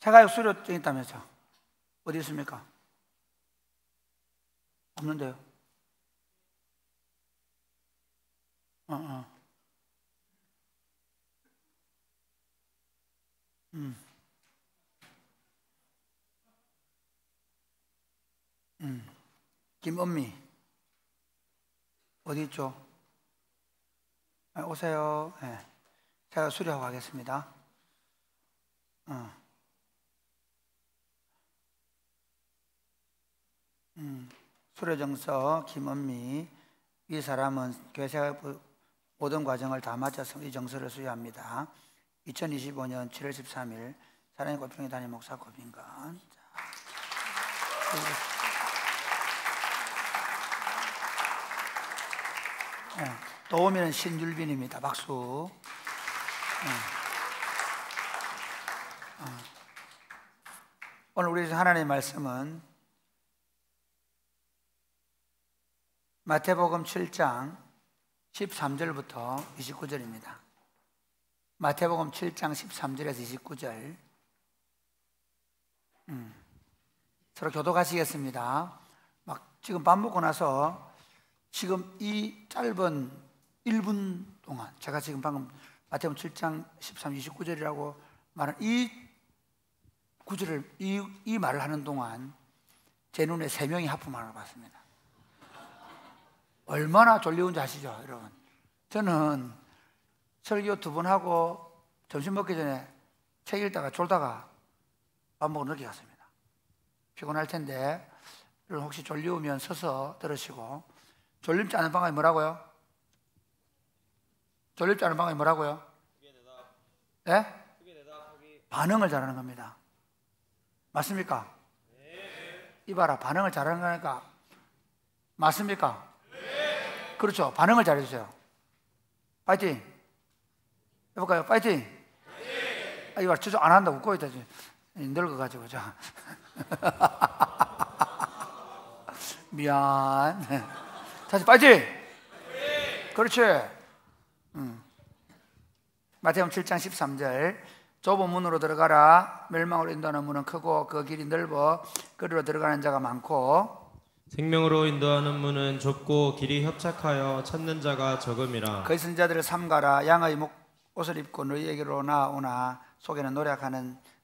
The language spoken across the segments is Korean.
생활 수료증 있다면서? 어디 있습니까? 없는데요. 김은미 어디 있죠? 오세요. 네. 제가 수료하고 가겠습니다. 수료증서 김은미, 이 사람은 교회생활 모든 과정을 다 마쳐서 이 정서를 수여합니다. 2025년 7월 13일 사랑의 고평이 담임 목사 고빈관. 도우미는 신율빈입니다. 박수. 오늘 우리 하나님의 말씀은 마태복음 7장 13절부터 29절입니다. 마태복음 7장 13절에서 29절. 서로 교독하시겠습니다. 지금 밥 먹고 나서 지금 이 짧은 1분 동안 제가 지금 방금 마태복음 7장 13, 29절이라고 말한 이 구절을 이 말을 하는 동안 제 눈에 3명이 하품하는 걸 봤습니다. 얼마나 졸려운지 아시죠, 여러분? 저는 설교 2번 하고 점심 먹기 전에 책 읽다가 졸다가 밥 먹으러 늦게 갔습니다. 피곤할 텐데 혹시 졸리우면 서서 들으시고. 졸립지 않은 방법이 뭐라고요? 졸립지 않은 방법이 뭐라고요? 예? 반응을 잘하는 겁니다. 맞습니까? 이봐라, 반응을 잘하는 거니까. 맞습니까? 그렇죠. 반응을 잘해주세요. 파이팅. 해볼까요? 파이팅. 이봐라, 저도 안 한다고 웃고 있다. 늙어가지고. 자. 미안. 다시 파이팅. 그렇지. 마태복음 7장 13절. 좁은 문으로 들어가라. 멸망으로 인도하는 문은 크고 그 길이 넓어 그리로 들어가는 자가 많고 생명으로 인도하는 문은 좁고 길이 협착하여 찾는 자가 적음이라. 그 선자들을 삼가라. 양의 옷을 입고 너희에게로 나오나 속에는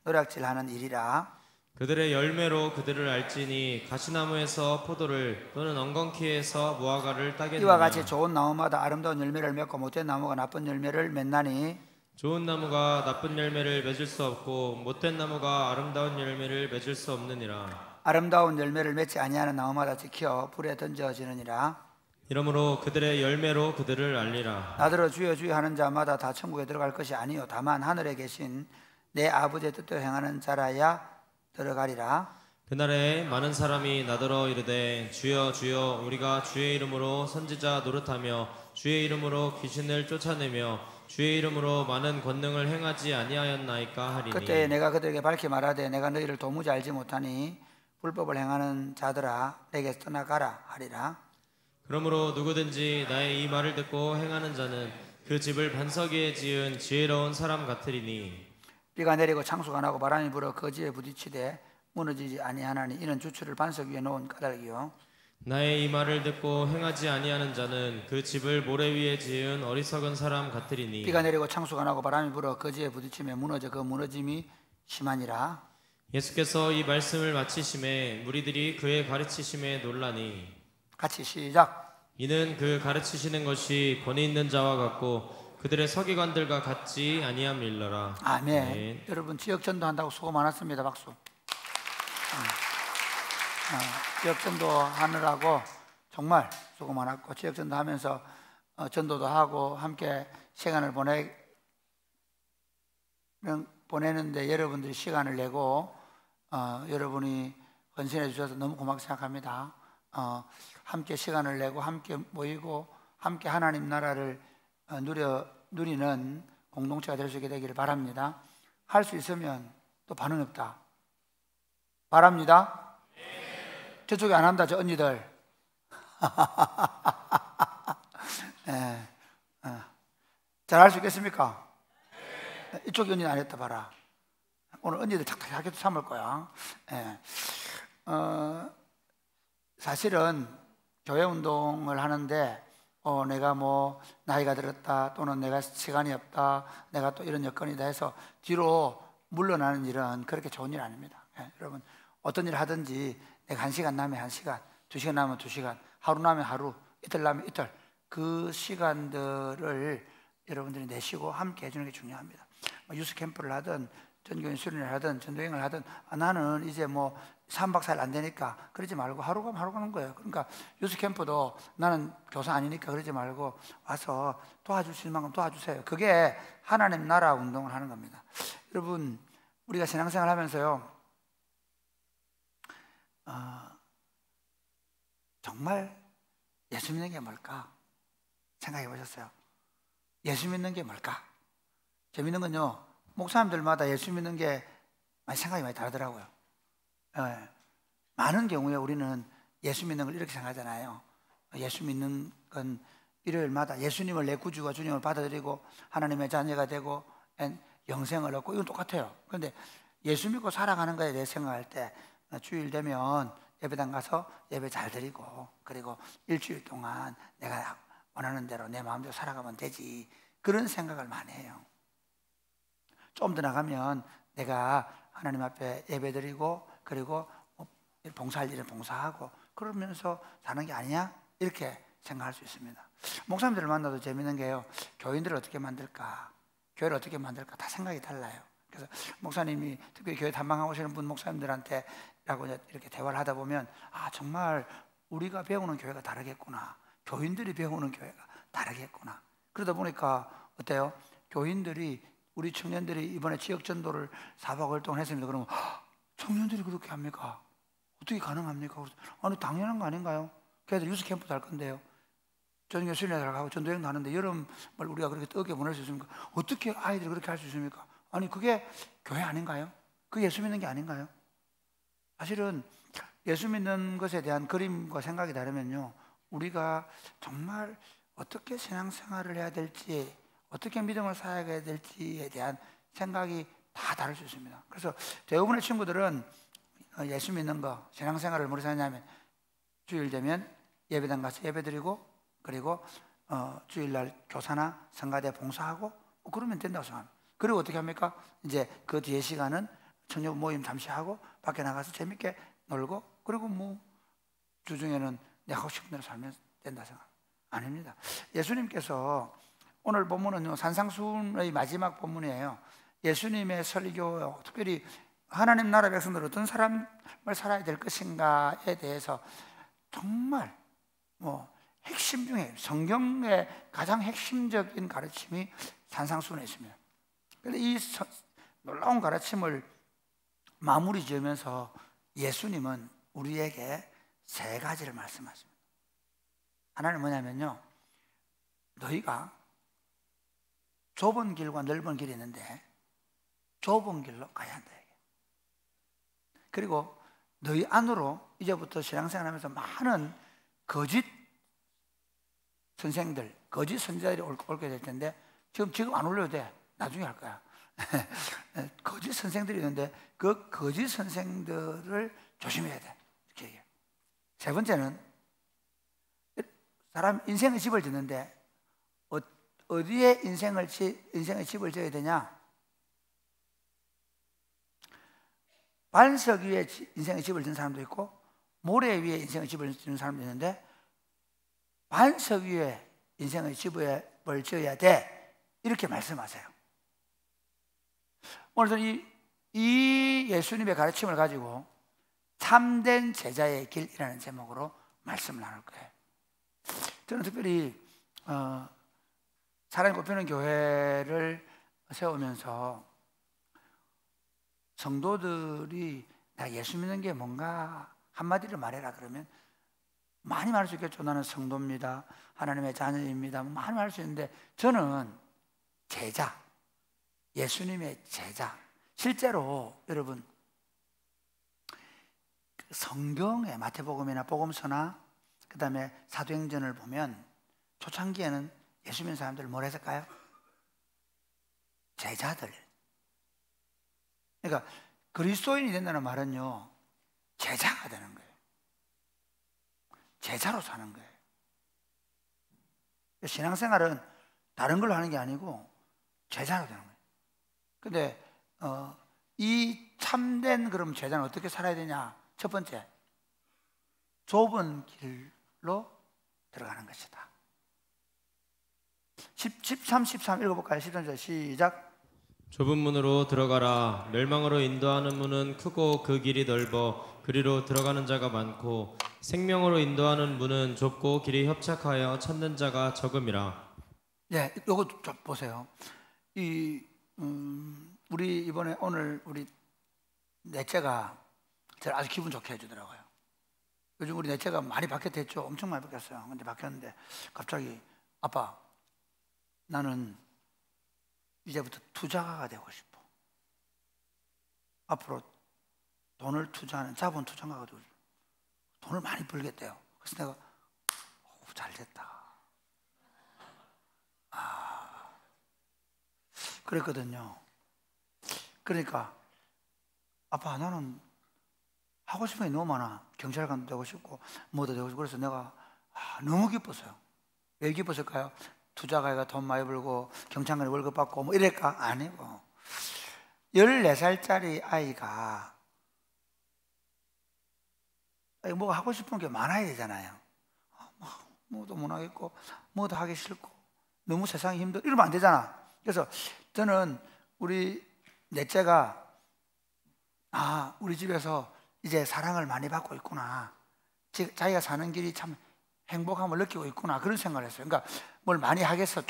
노략질하는 일이라. 그들의 열매로 그들을 알지니 가시나무에서 포도를 또는 엉겅퀴에서 무화과를 따겠느냐. 이와 같이 좋은 나무마다 아름다운 열매를 맺고 못된 나무가 나쁜 열매를 맺나니 좋은 나무가 나쁜 열매를 맺을 수 없고 못된 나무가 아름다운 열매를 맺을 수 없느니라. 아름다운 열매를 맺지 아니하는 나무마다 지켜 불에 던져지느니라. 이러므로 그들의 열매로 그들을 알리라. 나더러 주여 주여 하는 자마다 다 천국에 들어갈 것이 아니요 다만 하늘에 계신 내 아버지의 뜻대로 행하는 자라야 들어가리라. 그날에 많은 사람이 나더러 이르되 주여 주여 우리가 주의 이름으로 선지자 노릇하며 주의 이름으로 귀신을 쫓아내며 주의 이름으로 많은 권능을 행하지 아니하였나이까 하리니. 그때 내가 그들에게 밝히 말하되 내가 너희를 도무지 알지 못하니 불법을 행하는 자들아 내게서 떠나가라 하리라. 그러므로 누구든지 나의 이 말을 듣고 행하는 자는 그 집을 반석 위에 지은 지혜로운 사람 같으리니. 비가 내리고 창수가 나고 바람이 불어 그 집에 부딪히되 무너지지 아니하나니 이는 주추를 반석 위에 놓은 까닭이요. 나의 이 말을 듣고 행하지 아니하는 자는 그 집을 모래 위에 지은 어리석은 사람 같으리니. 비가 내리고 창수가 나고 바람이 불어 그 집에 부딪히며 무너져 그 무너짐이 심하니라. 예수께서 이 말씀을 마치심에 무리들이 그의 가르치심에 놀라니. 같이 시작. 이는 그 가르치시는 것이 권위 있는 자와 같고 그들의 서기관들과 같지 아니함일러라. 아멘. 여러분 지역 전도한다고 수고 많았습니다. 박수. 지역 전도하느라고 정말 수고 많았고 지역 전도하면서 전도도 하고 함께 시간을 보내는데 여러분들이 시간을 내고 여러분이 헌신해 주셔서 너무 고맙게 생각합니다. 함께 시간을 내고 함께 모이고 함께 하나님 나라를 누리는 공동체가 될 수 있게 되기를 바랍니다. 할 수 있으면 또 반응이 없다. 바랍니다. 저쪽에 안 한다, 저 언니들. 네. 잘 할 수 있겠습니까? 이쪽 언니는 안 했다 봐라. 오늘 언니들 착착하게 참을 거야. 예. 사실은 교회 운동을 하는데 내가 뭐 나이가 들었다, 또는 내가 시간이 없다, 내가 또 이런 여건이다 해서 뒤로 물러나는 일은 그렇게 좋은 일 아닙니다. 예, 여러분, 어떤 일을 하든지 내가 1시간 나면 1시간, 2시간 나면 2시간, 하루 나면 하루, 이틀 나면 이틀, 그 시간들을 여러분들이 내시고 함께 해주는 게 중요합니다. 유스 캠프를 하든 전교인 수련을 하든 전도행을 하든 나는 이제 뭐 3박 4일 안 되니까 그러지 말고 하루 가면 하루 가는 거예요. 그러니까 유스 캠프도 나는 교사 아니니까 그러지 말고 와서 도와줄 수 있는 만큼 도와주세요. 그게 하나님 나라 운동을 하는 겁니다. 여러분, 우리가 신앙생활 하면서요, 정말 예수 믿는 게 뭘까 생각해 보셨어요? 예수 믿는 게 뭘까? 재밌는 건요, 목사님들마다 예수 믿는 게 생각이 많이 다르더라고요. 예. 많은 경우에 우리는 예수 믿는 걸 이렇게 생각하잖아요. 예수 믿는 건 일요일마다 예수님을 내 구주와 주님을 받아들이고 하나님의 자녀가 되고 영생을 얻고, 이건 똑같아요. 그런데 예수 믿고 살아가는 거에 대해 생각할 때 주일 되면 예배당 가서 예배 잘 드리고, 그리고 일주일 동안 내가 원하는 대로 내 마음대로 살아가면 되지, 그런 생각을 많이 해요. 좀 더 나가면 내가 하나님 앞에 예배드리고, 그리고 봉사할 일은 봉사하고 그러면서 사는 게 아니냐, 이렇게 생각할 수 있습니다. 목사님들을 만나도 재밌는 게요, 교인들을 어떻게 만들까, 교회를 어떻게 만들까, 다 생각이 달라요. 그래서 목사님이 특별히 교회探訪하고 오시는 분 목사님들한테 라고 이렇게 대화를 하다 보면, 정말 우리가 배우는 교회가 다르겠구나, 교인들이 배우는 교회가 다르겠구나. 그러다 보니까 어때요? 교인들이, 우리 청년들이 이번에 지역 전도를 4박 5일 동안 했습니다. 그러면 청년들이 그렇게 합니까? 어떻게 가능합니까? 아니, 당연한 거 아닌가요? 걔들 유스 캠프도 할 건데요, 전교 수련회를 가고 전도행도 하는데 여름을 우리가 그렇게 뜨겁게 보낼 수 있습니까? 어떻게 아이들이 그렇게 할 수 있습니까? 아니, 그게 교회 아닌가요? 그게 예수 믿는 게 아닌가요? 사실은 예수 믿는 것에 대한 그림과 생각이 다르면요, 우리가 정말 어떻게 신앙생활을 해야 될지, 어떻게 믿음을 살아가야 될지에 대한 생각이 다 다를 수 있습니다. 그래서 대부분의 친구들은 예수 믿는 거, 신앙생활을 뭐로 사냐면 주일 되면 예배당 가서 예배드리고, 그리고 주일날 교사나 성가대 봉사하고 그러면 된다고 생각합니다. 그리고 어떻게 합니까? 이제 그 뒤에 시간은 청년 모임 잠시 하고 밖에 나가서 재밌게 놀고, 그리고 뭐 주중에는 내가 하고 싶은 대로 살면 된다 생각 아닙니다. 예수님께서, 오늘 본문은 산상수훈의 마지막 본문이에요. 예수님의 설교, 특별히 하나님 나라 백성들 어떤 삶을 살아야 될 것인가에 대해서 정말 핵심 중에 성경의 가장 핵심적인 가르침이 산상수훈에 있습니다. 그런데 이 놀라운 가르침을 마무리 지으면서 예수님은 우리에게 3가지를 말씀하십니다. 하나는 뭐냐면요, 너희가 좁은 길과 넓은 길이 있는데 좁은 길로 가야 한다. 그리고 너희 안으로 이제부터 신앙생활하면서 많은 거짓 선생들, 거짓 선지자들이 올게 될 텐데, 지금 안 올려도 돼. 나중에 할 거야. 거짓 선생들이 있는데 그 거짓 선생들을 조심해야 돼. 이렇게 얘기해요. 3번째는, 사람 인생의 집을 짓는데 어디에 인생의 집을 지어야 되냐? 반석 위에 인생의 집을 짓는 사람도 있고 모래 위에 인생의 집을 짓는 사람도 있는데, 반석 위에 인생의 집을 지어야 돼, 이렇게 말씀하세요. 오늘 이 예수님의 가르침을 가지고 참된 제자의 길이라는 제목으로 말씀을 나눌 거예요. 저는 특별히 사랑이 꼽히는 교회를 세우면서 성도들이 나 예수 믿는 게 뭔가 한마디로 말해라 그러면 많이 말할 수 있겠죠. 나는 성도입니다, 하나님의 자녀입니다, 많이 말할 수 있는데, 저는 제자, 예수님의 제자. 실제로 여러분, 성경의 마태복음이나 복음서나 그 다음에 사도행전을 보면 초창기에는 예수 믿는 사람들을 뭘 했을까요? 제자들. 그러니까 그리스도인이 된다는 말은요, 제자가 되는 거예요. 제자로 사는 거예요. 신앙생활은 다른 걸로 하는 게 아니고 제자로 되는 거예요. 근데 이 참된 그럼 제자는 어떻게 살아야 되냐? 첫 번째, 좁은 길로 들어가는 것이다. 13 읽어볼까요? 13절 시작. 좁은 문으로 들어가라. 멸망으로 인도하는 문은 크고 그 길이 넓어 그리로 들어가는 자가 많고 생명으로 인도하는 문은 좁고 길이 협착하여 찾는 자가 적음이라. 네, 이거 좀 보세요. 우리 이번에 오늘 우리 넷째가 저를 아주 기분 좋게 해주더라고요. 요즘 우리 넷째가 많이 바뀌었죠. 엄청 많이 바뀌었어요. 근데 바뀌었는데 갑자기 아빠, 나는 이제부터 투자가가 되고 싶어. 앞으로 돈을 투자하는 자본 투자가가 되고 싶어. 돈을 많이 벌겠대요. 그래서 내가 잘 됐다. 그랬거든요. 그러니까 아빠, 나는 하고 싶은 게 너무 많아. 경찰관도 되고 싶고 뭐도 되고 싶고. 그래서 내가 너무 기뻤어요. 왜 기뻤을까요? 투자가가 돈 많이 벌고 경찰관이 월급 받고 뭐 이럴까? 아니고 14살짜리 아이가 뭐 하고 싶은 게 많아야 되잖아요. 뭐도 못 하겠고 뭐도 하기 싫고 너무 세상이 힘들어 이러면 안 되잖아. 그래서 저는 우리 넷째가 우리 집에서 이제 사랑을 많이 받고 있구나, 자기가 사는 길이 참 행복함을 느끼고 있구나, 그런 생각을 했어요. 그러니까 뭘 많이 하겠어,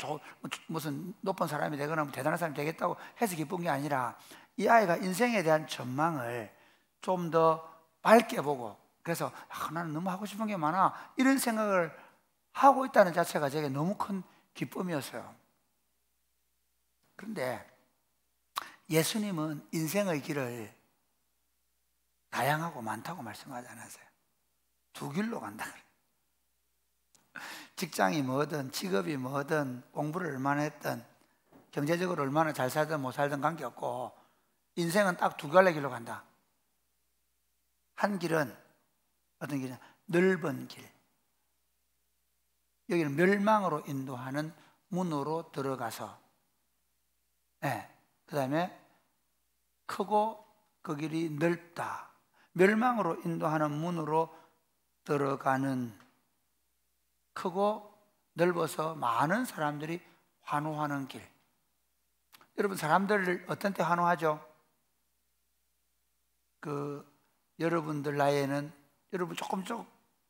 무슨 높은 사람이 되거나 대단한 사람이 되겠다고 해서 기쁜 게 아니라 이 아이가 인생에 대한 전망을 좀 더 밝게 보고, 그래서 나는 너무 하고 싶은 게 많아, 이런 생각을 하고 있다는 자체가 제게 너무 큰 기쁨이었어요. 그런데 예수님은 인생의 길을 다양하고 많다고 말씀하지 않았어요. 두 길로 간다 그래요. 직장이 뭐든 직업이 뭐든 공부를 얼마나 했든 경제적으로 얼마나 잘 살든 못 살든 관계없고 인생은 딱 두 갈래 길로 간다. 한 길은 어떤 길이냐? 넓은 길. 여기는 멸망으로 인도하는 문으로 들어가서, 그 다음에 크고 그 길이 넓다. 멸망으로 인도하는 문으로 들어가는, 크고 넓어서 많은 사람들이 환호하는 길. 여러분, 사람들을 어떤 때 환호하죠? 여러분들 나이에는, 여러분 조금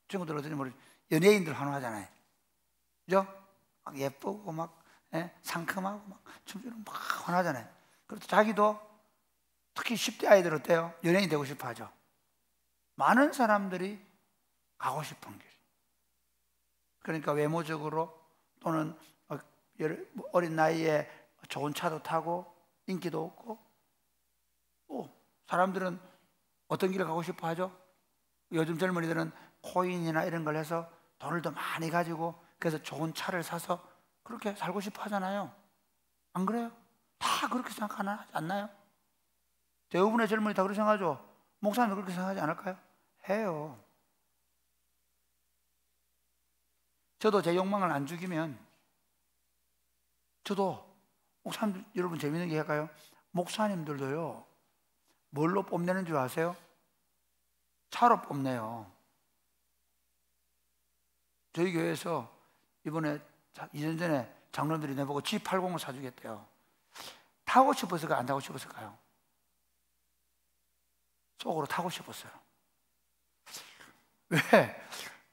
친구들 어떤지 모르죠. 연예인들 환호하잖아요. 그죠? 막 예쁘고 막 상큼하고 막 춤추는 막 환호하잖아요. 그래서 자기도 특히 10대 아이들 어때요? 연예인 되고 싶어 하죠. 많은 사람들이 가고 싶은 길. 그러니까 외모적으로 또는 어린 나이에 좋은 차도 타고 인기도 없고, 또 사람들은 어떤 길을 가고 싶어 하죠? 요즘 젊은이들은 코인이나 이런 걸 해서 돈을 더 많이 가지고 그래서 좋은 차를 사서 그렇게 살고 싶어 하잖아요. 안 그래요? 다 그렇게 생각하지 않나요? 대부분의 젊은이 다 그렇게 생각하죠? 목사님도 그렇게 생각하지 않을까요? 해요. 저도 제 욕망을 안 죽이면, 저도 목사님, 여러분 재밌는 게 할까요? 목사님들도요, 뭘로 뽐내는 줄 아세요? 차로 뽐내요. 저희 교회에서 이번에 2년 전에 장로들이 내보고 G80을 사주겠대요. 타고 싶었을까요? 안 타고 싶었을까요? 속으로 타고 싶었어요. 왜?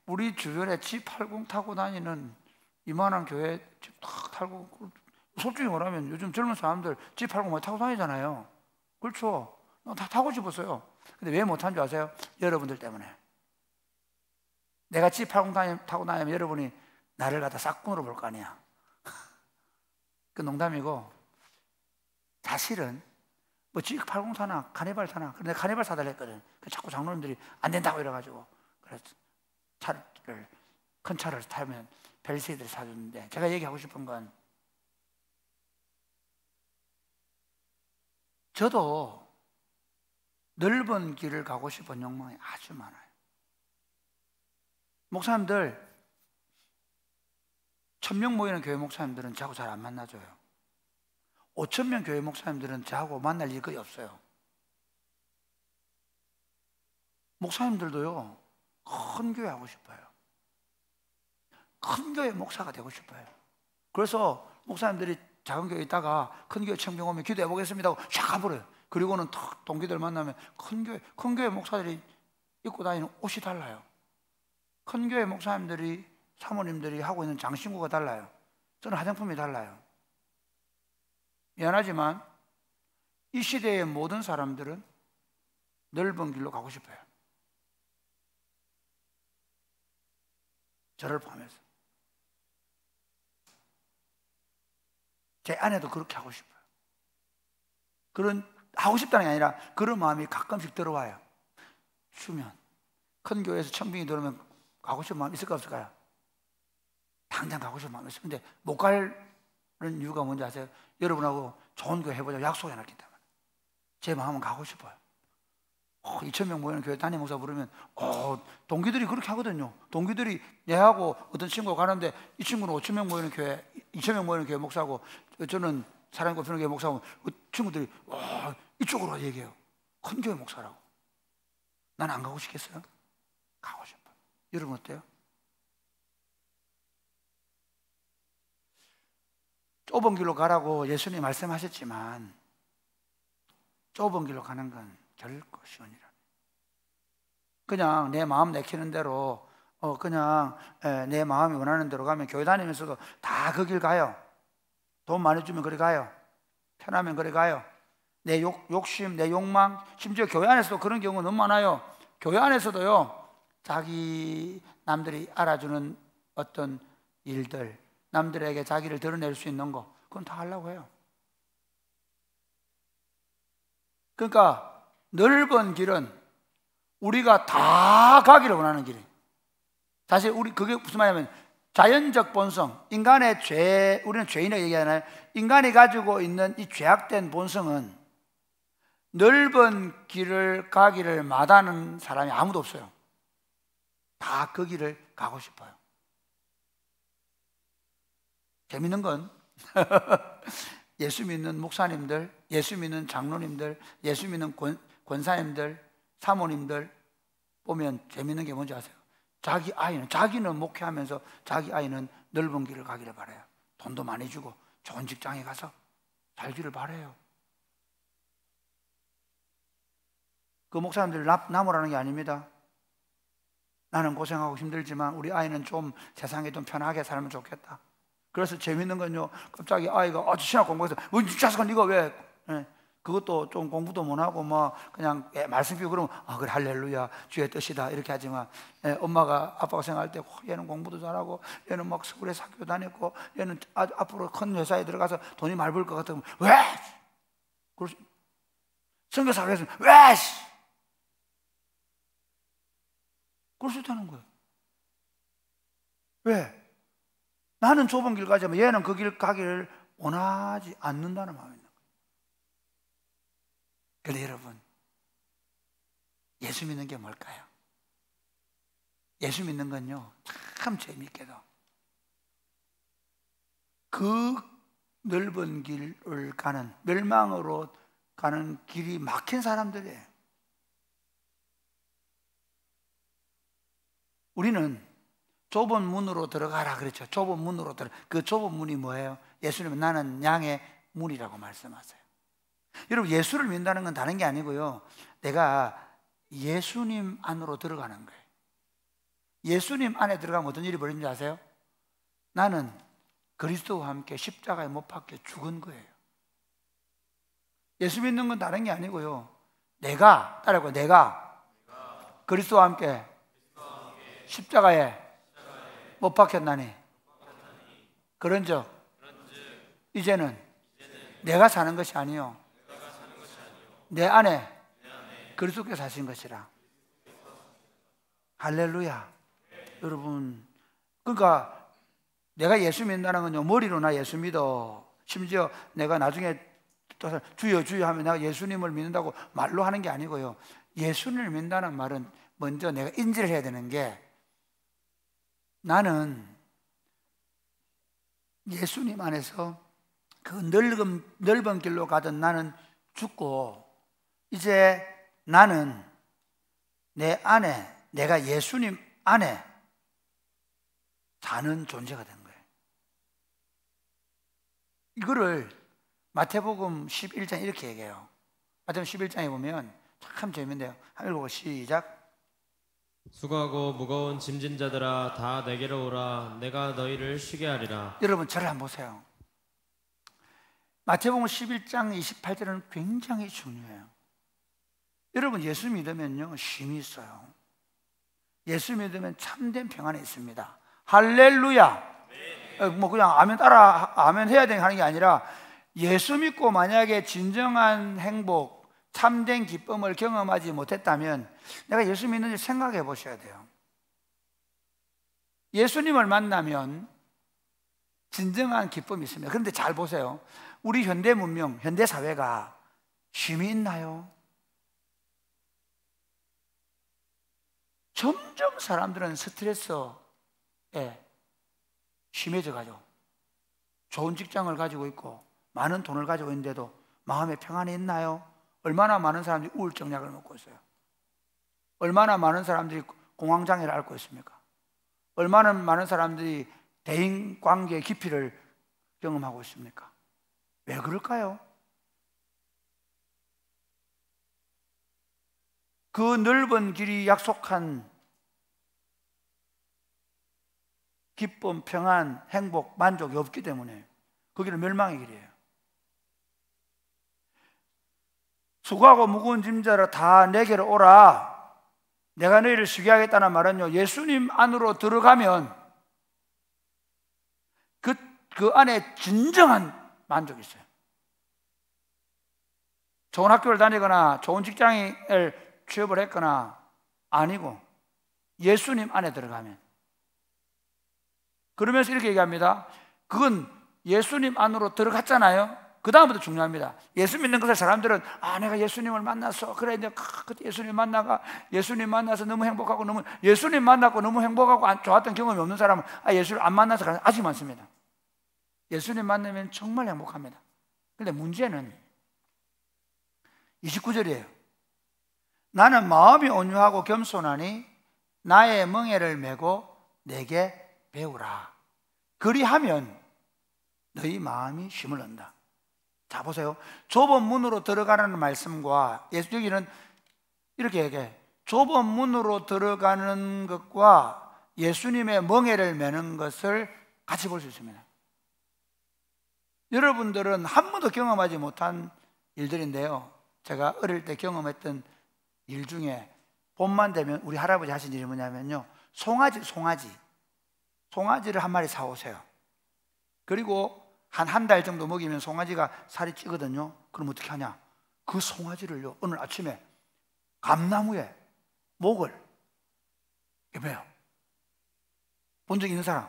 우리 주변에 G80 타고 다니는 이만한 교회 집 딱 타고, 솔직히 말하면 요즘 젊은 사람들 G80 많이 타고 다니잖아요. 그렇죠? 다 타고 싶었어요. 근데 왜 못한 줄 아세요? 여러분들 때문에. 내가 G80 타고 다니면 여러분이 나를 갖다 싹군으로 볼 거 아니야. 그 농담이고, 사실은 뭐 G80 타나 카니발 타나, 근데 카니발 사달라 했거든. 자꾸 장로님들이 안 된다고 이래가지고, 그래서 큰 차를 타면 벨시들이 사줬는데, 제가 얘기하고 싶은 건, 저도 넓은 길을 가고 싶은 욕망이 아주 많아요. 목사님들 1000명 모이는 교회 목사님들은 저하고 잘 안 만나줘요. 5000명 교회 목사님들은 저하고 만날 일이 거의 없어요. 목사님들도요, 큰 교회 하고 싶어요. 큰 교회 목사가 되고 싶어요. 그래서 목사님들이 작은 교회에 있다가 큰 교회 청빙 오면 기도해 보겠습니다 하고 샥 가버려요. 그리고는 탁 동기들 만나면 큰 교회 목사들이 입고 다니는 옷이 달라요. 큰 교회 목사님들이, 사모님들이 하고 있는 장신구가 달라요. 저는 화장품이 달라요. 미안하지만 이 시대의 모든 사람들은 넓은 길로 가고 싶어요. 저를 포함해서. 제 아내도 그렇게 하고 싶어요. 하고 싶다는 게 아니라 그런 마음이 가끔씩 들어와요. 추면 큰 교회에서 청빙이 들어오면 가고 싶은 마음 있을까 없을까요? 당장 가고 싶은 마음이 있어요. 근데 못 가는 이유가 뭔지 아세요? 여러분하고 좋은 교회 해보자 약속해놨기 때문에. 제 마음은 가고 싶어요. 2000명 모이는 교회 담임 목사 부르면 동기들이 그렇게 하거든요. 동기들이 얘하고 어떤 친구가 가는데 이 친구는 5000명 모이는 교회, 2000명 모이는 교회 목사고 저는 사랑이 꼽히는 교회 목사고 친구들이 이쪽으로 얘기해요. 큰 교회 목사라고. 난 안 가고 싶겠어요? 가고 싶어요. 여러분 어때요? 좁은 길로 가라고 예수님이 말씀하셨지만 좁은 길로 가는 건 결코 쉬운 일 아니에요. 그냥 내 마음 내키는 대로 그냥 내 마음이 원하는 대로 가면 교회 다니면서도 다 그 길 가요. 돈 많이 주면 그리 가요. 편하면 그리 가요. 내 욕심, 내 욕망, 심지어 교회 안에서도 그런 경우가 너무 많아요. 교회 안에서도요, 자기 남들이 알아주는 어떤 일들, 남들에게 자기를 드러낼 수 있는 거, 그건 다 하려고 해요. 그러니까 넓은 길은 우리가 다 가기를 원하는 길이에요. 사실 그게 무슨 말이냐면 자연적 본성, 인간의 죄, 우리는 죄인을 얘기하잖아요. 인간이 가지고 있는 이 죄악된 본성은 넓은 길을 가기를 마다하는 사람이 아무도 없어요. 다 그 길을 가고 싶어요. 재밌는 건 예수 믿는 목사님들, 예수 믿는 장로님들, 예수 믿는 권사님들, 사모님들 보면 재밌는 게 뭔지 아세요? 자기는 목회하면서 자기 아이는 넓은 길을 가기를 바라요. 돈도 많이 주고 좋은 직장에 가서 살기를 바라요. 그 목사님들 나무라는 게 아닙니다. 나는 고생하고 힘들지만 우리 아이는 좀 세상에 좀 편하게 살면 좋겠다. 그래서 재밌는 건요, 갑자기 아이가 신학 공부해서 자식아 네가 왜 그것도 좀 공부도 못하고 그냥 말씀 비우고 그러면 그래 할렐루야 주의 뜻이다 이렇게 하지만 엄마가 아빠가 생각할 때 얘는 공부도 잘하고 얘는 막 서울에 학교 다녔고 얘는 앞으로 큰 회사에 들어가서 돈이 많이 벌 것 같으면 왜? 선교사가 했으면 왜? 그럴 수 있다는 거예요. 왜? 나는 좁은 길 가자면 얘는 그 길 가기를 원하지 않는다는 마음이 있는 거예요. 그런데 여러분, 예수 믿는 게 뭘까요? 예수 믿는 건요, 참 재미있게도 그 넓은 길을 가는, 멸망으로 가는 길이 막힌 사람들이에요. 우리는 좁은 문으로 들어가라 그랬죠. 좁은 문으로 그 좁은 문이 뭐예요? 예수님은 나는 양의 문이라고 말씀하세요. 여러분, 예수를 믿는다는 건 다른 게 아니고요, 내가 예수님 안으로 들어가는 거예요. 예수님 안에 들어가면 어떤 일이 벌어지는지 아세요? 나는 그리스도와 함께 십자가에 못 박혀 죽은 거예요. 예수 믿는 건 다른 게 아니고요, 내가 그리스도와 함께 십자가에 못 박혔나니 그런즉 이제는 내가 사는 것이 아니요 내 안에 그리스도께서 사신 것이라. 할렐루야. 여러분, 그러니까 내가 예수 믿는다는 건요, 머리로 나 예수 믿어, 심지어 내가 나중에 또 주여 주여 하면 내가 예수님을 믿는다고 말로 하는 게 아니고요. 예수님을 믿는다는 말은 먼저 내가 인지를 해야 되는 게, 나는 예수님 안에서 그 넓은 길로 가던 나는 죽고, 이제 나는 내 안에, 내가 예수님 안에 사는 존재가 된 거예요. 이거를 마태복음 11장 이렇게 얘기해요. 마태복음 11장에 보면 참 재밌는데요. 한번 읽어보고 시작. 수고하고 무거운 짐진 자들아 다 내게로 오라. 내가 너희를 쉬게 하리라. 여러분 저를 한번 보세요. 마태복음 11장 28절은 굉장히 중요해요. 여러분 예수 믿으면요 쉼이 있어요. 예수 믿으면 참된 평안이 있습니다. 할렐루야. 뭐 그냥 아멘 따라 아멘 해야 되는 게 아니라, 예수 믿고 만약에 진정한 행복, 참된 기쁨을 경험하지 못했다면 내가 예수 믿는지 생각해 보셔야 돼요. 예수님을 만나면 진정한 기쁨이 있습니다. 그런데 잘 보세요. 우리 현대 문명, 현대 사회가 쉼이 있나요? 점점 사람들은 스트레스에 심해져 가죠. 좋은 직장을 가지고 있고 많은 돈을 가지고 있는데도 마음에 평안이 있나요? 얼마나 많은 사람들이 우울증 약을 먹고 있어요. 얼마나 많은 사람들이 공황장애를 앓고 있습니까? 얼마나 많은 사람들이 대인관계의 깊이를 경험하고 있습니까? 왜 그럴까요? 그 넓은 길이 약속한 기쁨, 평안, 행복, 만족이 없기 때문에 그 길은 멸망의 길이에요. 수고하고 무거운 짐자라 다 내게로 오라. 내가 너희를 쉬게 하겠다는 말은요, 예수님 안으로 들어가면 그 안에 진정한 만족이 있어요. 좋은 학교를 다니거나 좋은 직장을 취업을 했거나 아니고 예수님 안에 들어가면, 그러면서 이렇게 얘기합니다. 그건 예수님 안으로 들어갔잖아요. 그 다음부터 중요합니다. 예수 믿는 것을 사람들은 내가 예수님을 만났어. 그래 이제 그때 예수님 만나서 너무 행복하고, 예수님 만났고 너무 행복하고 좋았던 경험이 없는 사람은 예수를 안 만나서 아직 많습니다. 예수님 만나면 정말 행복합니다. 그런데 문제는 29절이에요. 나는 마음이 온유하고 겸손하니 나의 멍에를 메고 내게 배우라. 그리하면 너희 마음이 쉼을 얻는다. 자 보세요. 좁은 문으로 들어가는 말씀과, 여기는 이렇게 얘기해. 좁은 문으로 들어가는 것과 예수님의 멍에를 메는 것을 같이 볼 수 있습니다. 여러분들은 한 번도 경험하지 못한 일들인데요, 제가 어릴 때 경험했던 일 중에 봄만 되면 우리 할아버지 하신 일이 뭐냐면요, 송아지를 한 마리 사오세요. 그리고 한 달 정도 먹이면 송아지가 살이 찌거든요. 그럼 어떻게 하냐? 그 송아지를요, 오늘 아침에 감나무에 목을 매요. 본 적 있는 사람?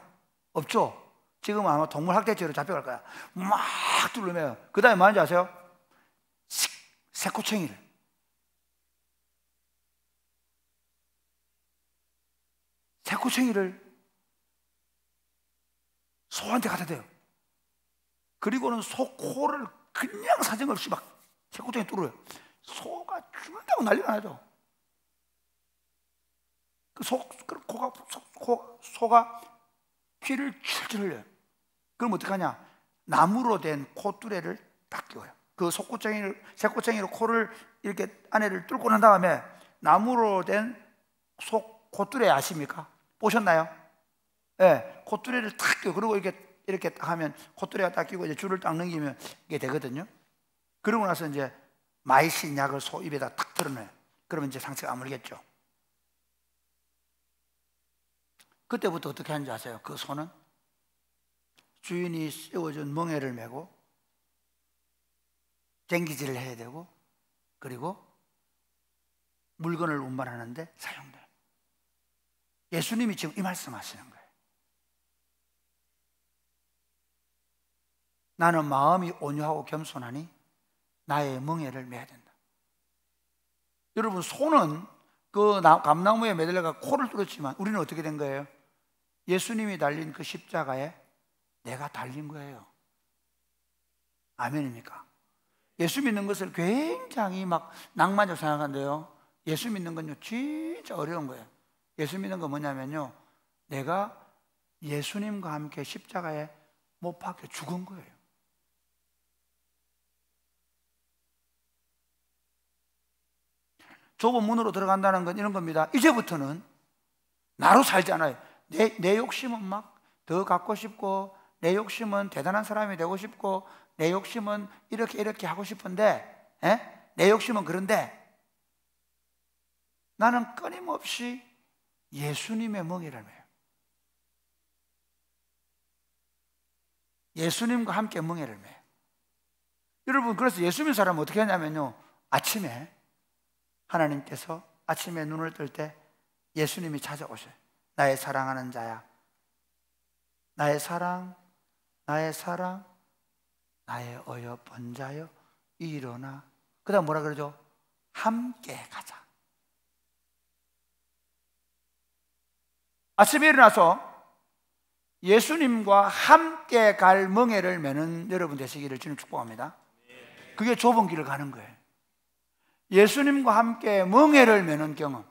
없죠? 지금은 아마 동물학대죄로 잡혀갈 거야. 막 뚫어매요. 그 다음에 뭐 하는지 아세요? 새꼬챙이를. 새꼬챙이를 소한테 갖다 대요. 그리고는 소 코를 그냥 사정없이 막 새꼬챙이 뚫어요. 소가 죽는다고 난리가 나죠. 소가 피를 출출 흘려요. 그럼 어떡하냐? 나무로 된 콧뚜레를 딱 끼워요. 그 새꼬챙이로 코를 이렇게 안에를 뚫고 난 다음에 나무로 된 콧뚜레 아십니까? 보셨나요? 네, 콧뚜레를 탁 끼워. 그리고 이렇게 딱 하면 콧뚜레가 딱 끼고 이제 줄을 딱 넘기면 이게 되거든요. 그러고 나서 이제 마이신 약을 소 입에다 탁 틀어놔요. 그러면 이제 상처가 아물겠죠. 그때부터 어떻게 하는지 아세요? 그 소는 주인이 씌워준 멍에를 메고 쟁기질을 해야 되고, 그리고 물건을 운반하는데 사용돼요. 예수님이 지금 이 말씀하시는 거예요. 나는 마음이 온유하고 겸손하니 나의 멍에를 매야 된다. 여러분, 소는 그 감나무에 매달려가 코를 뚫었지만 우리는 어떻게 된 거예요? 예수님이 달린 그 십자가에 내가 달린 거예요. 아멘입니까? 예수 믿는 것을 굉장히 막 낭만적으로 생각하는데요, 예수 믿는 건요 진짜 어려운 거예요. 예수 믿는 건 뭐냐면요, 내가 예수님과 함께 십자가에 못 박혀 죽은 거예요. 좁은 문으로 들어간다는 건 이런 겁니다. 이제부터는 나로 살지 않아요. 내 욕심은 막 더 갖고 싶고, 내 욕심은 대단한 사람이 되고 싶고, 내 욕심은 이렇게 하고 싶은데, 내 욕심은 그런데 나는 끊임없이 예수님의 멍에를 매요. 예수님과 함께 멍에를 매요. 여러분, 그래서 예수 믿는 사람은 어떻게 하냐면요, 아침에 하나님께서 아침에 눈을 뜰 때 예수님이 찾아오셔요. 나의 사랑하는 자야, 나의 사랑, 나의 사랑, 나의 어여쁜 자여 일어나. 그 다음 뭐라 그러죠? 함께 가자. 아침에 일어나서 예수님과 함께 갈 멍에를 매는 여러분 되시기를 주님 축복합니다. 그게 좁은 길을 가는 거예요. 예수님과 함께 멍에를 매는 경험.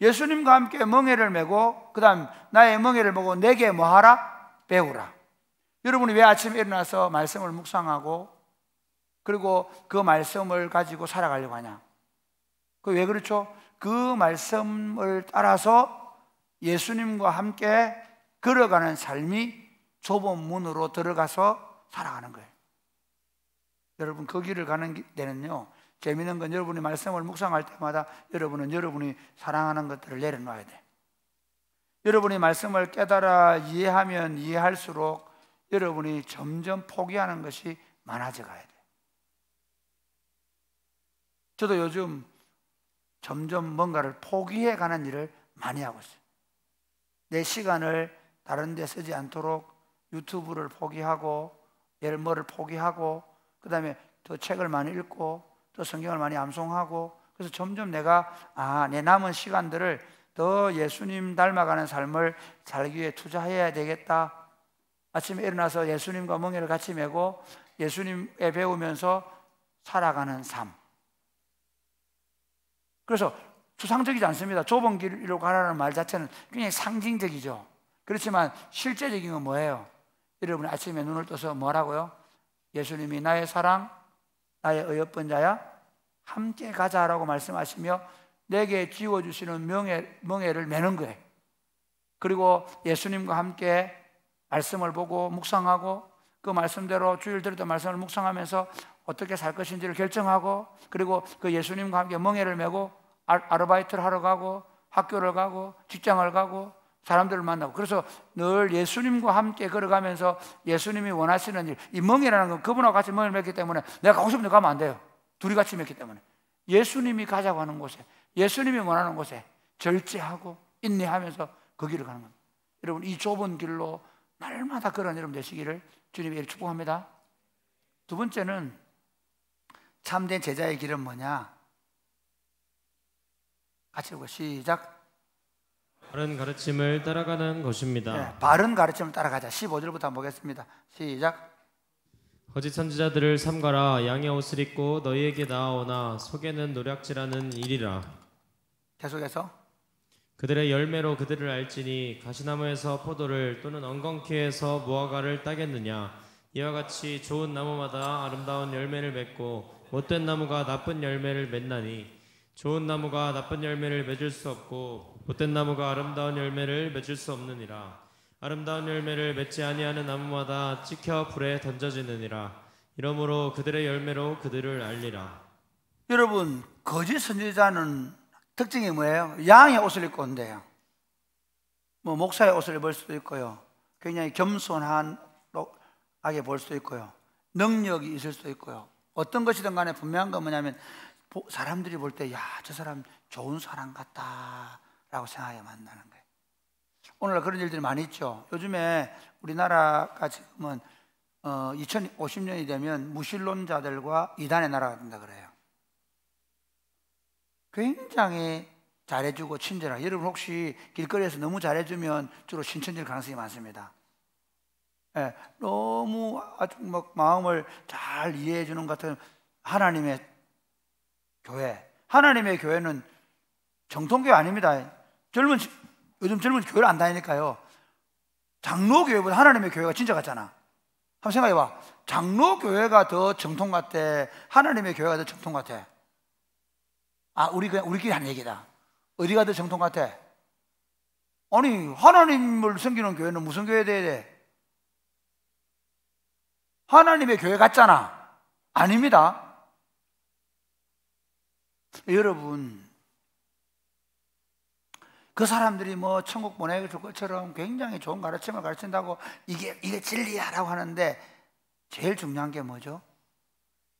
예수님과 함께 멍에를 메고, 그 다음 나의 멍에를 보고 내게 뭐하라? 배우라. 여러분이 왜 아침에 일어나서 말씀을 묵상하고 그리고 그 말씀을 가지고 살아가려고 하냐? 그 왜 그렇죠? 그 말씀을 따라서 예수님과 함께 걸어가는 삶이 좁은 문으로 들어가서 살아가는 거예요. 여러분, 그 길을 가는 데는요, 재미있는 건 여러분이 말씀을 묵상할 때마다 여러분은 여러분이 사랑하는 것들을 내려놔야 돼. 여러분이 말씀을 깨달아 이해하면 이해할수록 여러분이 점점 포기하는 것이 많아져 가야 돼. 저도 요즘 점점 뭔가를 포기해 가는 일을 많이 하고 있어요. 내 시간을 다른 데 쓰지 않도록 유튜브를 포기하고, 뭐를 포기하고, 그 다음에 더 책을 많이 읽고, 또 성경을 많이 암송하고, 그래서 점점 내가 내 남은 시간들을 더 예수님 닮아가는 삶을 살기 위해 투자해야 되겠다. 아침에 일어나서 예수님과 멍에를 같이 메고 예수님에 배우면서 살아가는 삶. 그래서 추상적이지 않습니다. 좁은 길로 가라는 말 자체는 굉장히 상징적이죠. 그렇지만 실제적인 건 뭐예요? 여러분이 아침에 눈을 떠서 뭐라고요? 예수님이 나의 사랑, 나의 어여쁜 자야, 함께 가자라고 말씀하시며 내게 지워주시는 멍에를 매는 거예요. 그리고 예수님과 함께 말씀을 보고 묵상하고, 그 말씀대로 주일 들었던 말씀을 묵상하면서 어떻게 살 것인지를 결정하고, 그리고 그 예수님과 함께 멍에를 메고 아르바이트를 하러 가고, 학교를 가고, 직장을 가고, 사람들을 만나고, 그래서 늘 예수님과 함께 걸어가면서 예수님이 원하시는 일, 이 멍이라는 건 그분하고 같이 멍을 맺기 때문에 내가 가고 싶은데 가면 안 돼요. 둘이 같이 맺기 때문에 예수님이 가자고 하는 곳에, 예수님이 원하는 곳에 절제하고 인내하면서 그 길을 가는 겁니다. 여러분, 이 좁은 길로 날마다 걸어가는 여러분 되시기를 주님이 축복합니다. 두 번째는 참된 제자의 길은 뭐냐? 같이 읽고 시작. 바른 가르침을 따라가는 것입니다. 네, 바른 가르침을 따라가자. 15절부터 한번 보겠습니다. 시작. 거짓 선지자들을 삼가라. 양의 옷을 입고 너희에게 나아오나 속에는 노략질하는 일이라. 계속해서. 그들의 열매로 그들을 알지니 가시나무에서 포도를 또는 엉겅퀴에서 무화과를 따겠느냐. 이와 같이 좋은 나무마다 아름다운 열매를 맺고 못된 나무가 나쁜 열매를 맺나니 좋은 나무가 나쁜 열매를 맺을 수 없고 못된 나무가 아름다운 열매를 맺을 수 없느니라. 아름다운 열매를 맺지 아니하는 나무마다 찍혀 불에 던져지느니라. 이러므로 그들의 열매로 그들을 알리라. 여러분, 거짓 선지자는 특징이 뭐예요? 양의 옷을 입고 온대요. 뭐 목사의 옷을 입을 수도 있고요, 굉장히 겸손하게 볼 수도 있고요, 능력이 있을 수도 있고요. 어떤 것이든 간에 분명한 건 뭐냐면 사람들이 볼 때 야, 저 사람 좋은 사람 같다 라고 생각하게 만드는 거예요. 오늘날 그런 일들이 많이 있죠. 요즘에 우리나라가 지금은 2050년이 되면 무신론자들과 이단의 나라가 된다 그래요. 굉장히 잘해주고 친절하고, 여러분 혹시 길거리에서 너무 잘해주면 주로 신천지일 가능성이 많습니다. 예, 너무 아주 막 마음을 잘 이해해 주는 것 같은 하나님의 교회. 하나님의 교회는 정통교회 아닙니다. 요즘 젊은 교회를 안 다니니까요. 장로교회보다 하나님의 교회가 진짜 같잖아. 한번 생각해봐. 장로교회가 더 정통 같아? 하나님의 교회가 더 정통 같아? 우리끼리 하는 얘기다. 어디가 더 정통 같아? 아니, 하나님을 섬기는 교회는 무슨 교회 돼야 돼? 하나님의 교회 같잖아. 아닙니다. 여러분, 그 사람들이 뭐 천국 보내줄 것처럼 굉장히 좋은 가르침을 가르친다고 이게 진리야라고 하는데, 제일 중요한 게 뭐죠?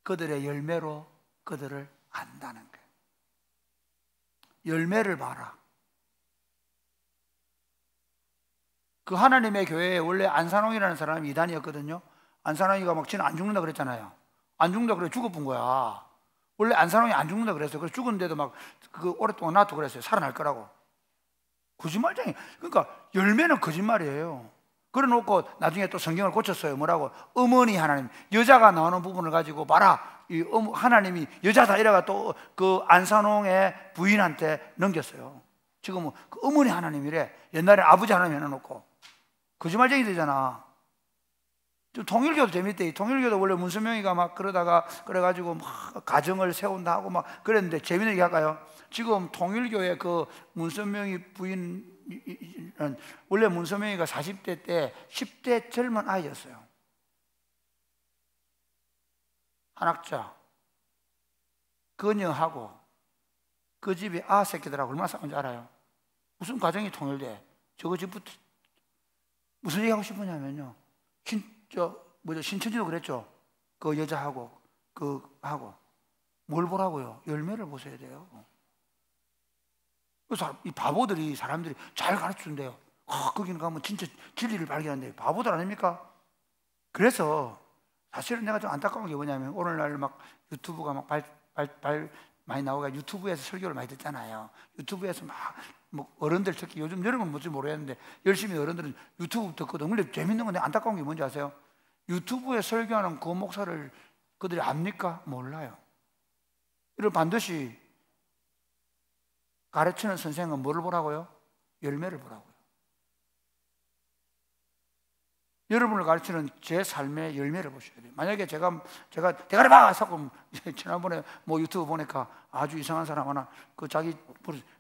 그들의 열매로 그들을 안다는 거예요. 열매를 봐라. 그 하나님의 교회에 원래 안산홍이라는 사람이 이단이었거든요. 안산홍이가 막 지는 안 죽는다 그랬잖아요. 안 죽는다 그래 죽어본 거야. 원래 안산홍이 안 죽는다 그랬어요. 그래서 죽었는데도 막 오랫동안 놔두고 그랬어요. 살아날 거라고. 거짓말쟁이. 그러니까 열매는 거짓말이에요. 그래 놓고 나중에 또 성경을 고쳤어요. 뭐라고? 어머니 하나님, 여자가 나오는 부분을 가지고 봐라, 하나님이 여자다 이래가 또 그 안산홍의 부인한테 넘겼어요. 지금은 그 어머니 하나님이래. 옛날에 아버지 하나님 해놓고. 거짓말쟁이 되잖아. 통일교도 재밌대. 통일교도 원래 문선명이가 막 그러다가 그래가지고 막 가정을 세운다 하고 막 그랬는데, 재밌는 얘기 할까요? 지금 통일교의 그 문선명이 부인, 원래 문선명이가 40대 때 10대 젊은 아이였어요. 한학자, 그녀하고 그 집이 새끼들하고 얼마나 싸운지 알아요? 무슨 가정이 통일돼? 저거 집부터. 무슨 얘기하고 싶으냐면요, 신천지도 그랬죠. 그 여자하고 하고 뭘 보라고요? 열매를 보셔야 돼요. 그래서 이 바보들이, 사람들이 잘 가르쳐준대요. 거기는 가면 진짜 진리를 발견한대요. 바보들 아닙니까? 그래서 사실은 내가 좀 안타까운 게 뭐냐면, 오늘날 막 유튜브가 막 많이 나오고 유튜브에서 설교를 많이 듣잖아요. 유튜브에서 뭐 어른들, 특히 요즘 여러분 뭔지 모르겠는데 열심히 어른들은 유튜브 듣거든. 근데 재밌는 건데 안타까운 게 뭔지 아세요? 유튜브에 설교하는 그 목사를 그들이 압니까? 몰라요. 이걸 반드시 가르치는 선생은 뭐를 보라고요? 열매를 보라고요. 여러분을 가르치는 제 삶의 열매를 보셔야 돼요. 만약에 제가 대가리 막 사고 지난번에 뭐 유튜브 보니까 아주 이상한 사람 하나 그 자기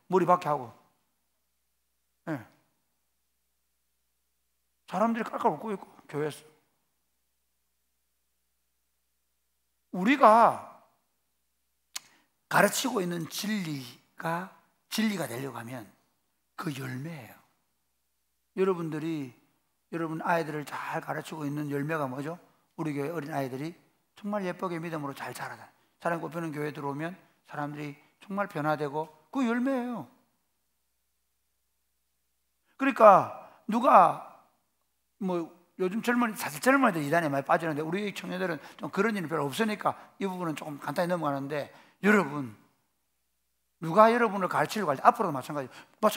머리 박게 하고, 네. 사람들이 깔깔 웃고 있고 교회에서. 우리가 가르치고 있는 진리가 되려고 하면 그 열매예요. 여러분 아이들을 잘 가르치고 있는 열매가 뭐죠? 우리 교회 어린 아이들이 정말 예쁘게 믿음으로 잘 자라다. 사람 꼽히는 교회 들어오면 사람들이 정말 변화되고, 그 열매예요. 그러니까 누가 뭐 요즘 사실 젊은이들 이단에 많이 빠지는데, 우리 청년들은 좀 그런 일이 별로 없으니까 이 부분은 조금 간단히 넘어가는데, 여러분, 누가 여러분을 가르치려고 할 때 앞으로도 마찬가지.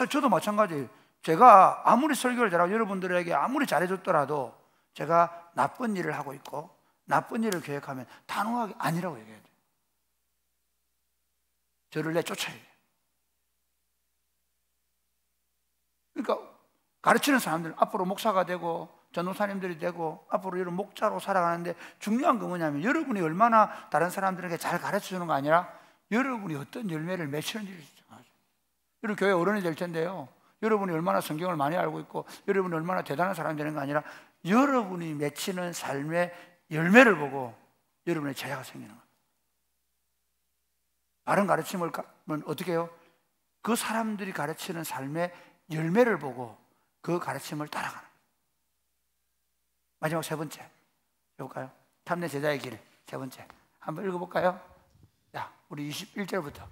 저도 마찬가지예요. 제가 아무리 설교를 잘하고 여러분들에게 아무리 잘해줬더라도 제가 나쁜 일을 하고 있고 나쁜 일을 계획하면 단호하게 아니라고 얘기해야 돼요. 저를 내쫓아야 돼요. 그러니까 가르치는 사람들은 앞으로 목사가 되고 전도사님들이 되고 앞으로 이런 목자로 살아가는데, 중요한 건 뭐냐면 여러분이 얼마나 다른 사람들에게 잘 가르쳐주는 거 아니라 여러분이 어떤 열매를 맺히는지를 집중하죠. 여러분 교회 어른이 될 텐데요, 여러분이 얼마나 성경을 많이 알고 있고 여러분이 얼마나 대단한 사람이 되는 거 아니라 여러분이 맺히는 삶의 열매를 보고 여러분의 제자가 생기는 거예요. 바른 가르침을 어떻게 해요? 그 사람들이 가르치는 삶의 열매를 보고 그 가르침을 따라가는 거예요. 마지막 세 번째 해볼까요? 탐내 제자의 길 세 번째 한번 읽어볼까요? 자, 우리 21절부터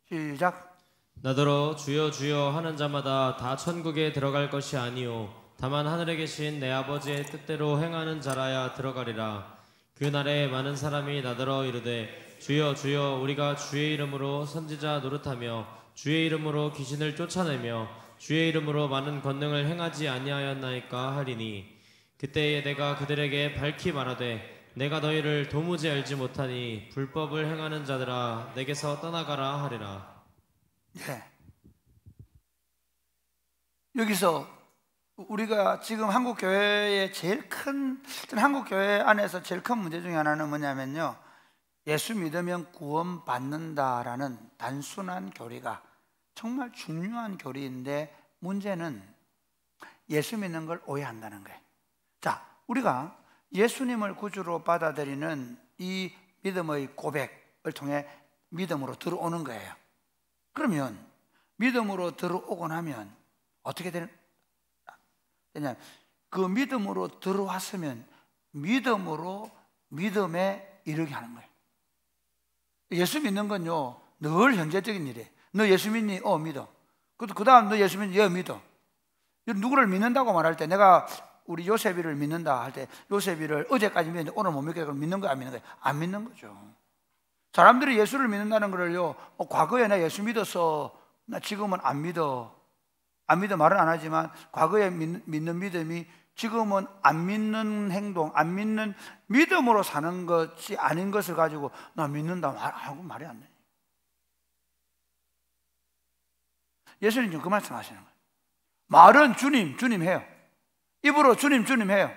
시작. 나더러 주여 주여 하는 자마다 다 천국에 들어갈 것이 아니요 다만 하늘에 계신 내 아버지의 뜻대로 행하는 자라야 들어가리라. 그날에 많은 사람이 나더러 이르되 주여 주여 우리가 주의 이름으로 선지자 노릇하며 주의 이름으로 귀신을 쫓아내며 주의 이름으로 많은 권능을 행하지 아니하였나이까 하리니 그때에 내가 그들에게 밝히 말하되 내가 너희를 도무지 알지 못하니 불법을 행하는 자들아 내게서 떠나가라 하리라. 네. 여기서 우리가 지금 한국 교회의 한국 교회 안에서 제일 큰 문제 중에 하나는 뭐냐면요, 예수 믿으면 구원받는다라는 단순한 교리가 정말 중요한 교리인데 문제는 예수 믿는 걸 오해한다는 거예요. 자, 우리가 예수님을 구주로 받아들이는 이 믿음의 고백을 통해 믿음으로 들어오는 거예요. 그러면 믿음으로 들어오고 나면 어떻게 되냐? 그 믿음으로 들어왔으면 믿음으로 믿음에 이르게 하는 거예요. 예수 믿는 건요 늘 현재적인 일이에요. 너 예수 믿니? 믿어. 그 다음 너 예수 믿니? 믿어. 누구를 믿는다고 말할 때, 내가 우리 요셉이를 믿는다 할 때 요셉이를 어제까지 믿는데 오늘 못 믿게 그럼 믿는 거야, 안 믿는 거야? 안 믿는 거죠. 사람들이 예수를 믿는다는 거를요, 과거에 나 예수 믿었어, 나 지금은 안 믿어. 안 믿어 말은 안 하지만 과거에 믿는 믿음이 지금은 안 믿는 행동, 안 믿는 믿음으로 사는 것이 아닌 것을 가지고 나 믿는다 하고 말이 안 돼. 예수님 지금 그 말씀 하시는 거예요. 말은 주님, 주님 해요. 입으로 주님, 주님 해요.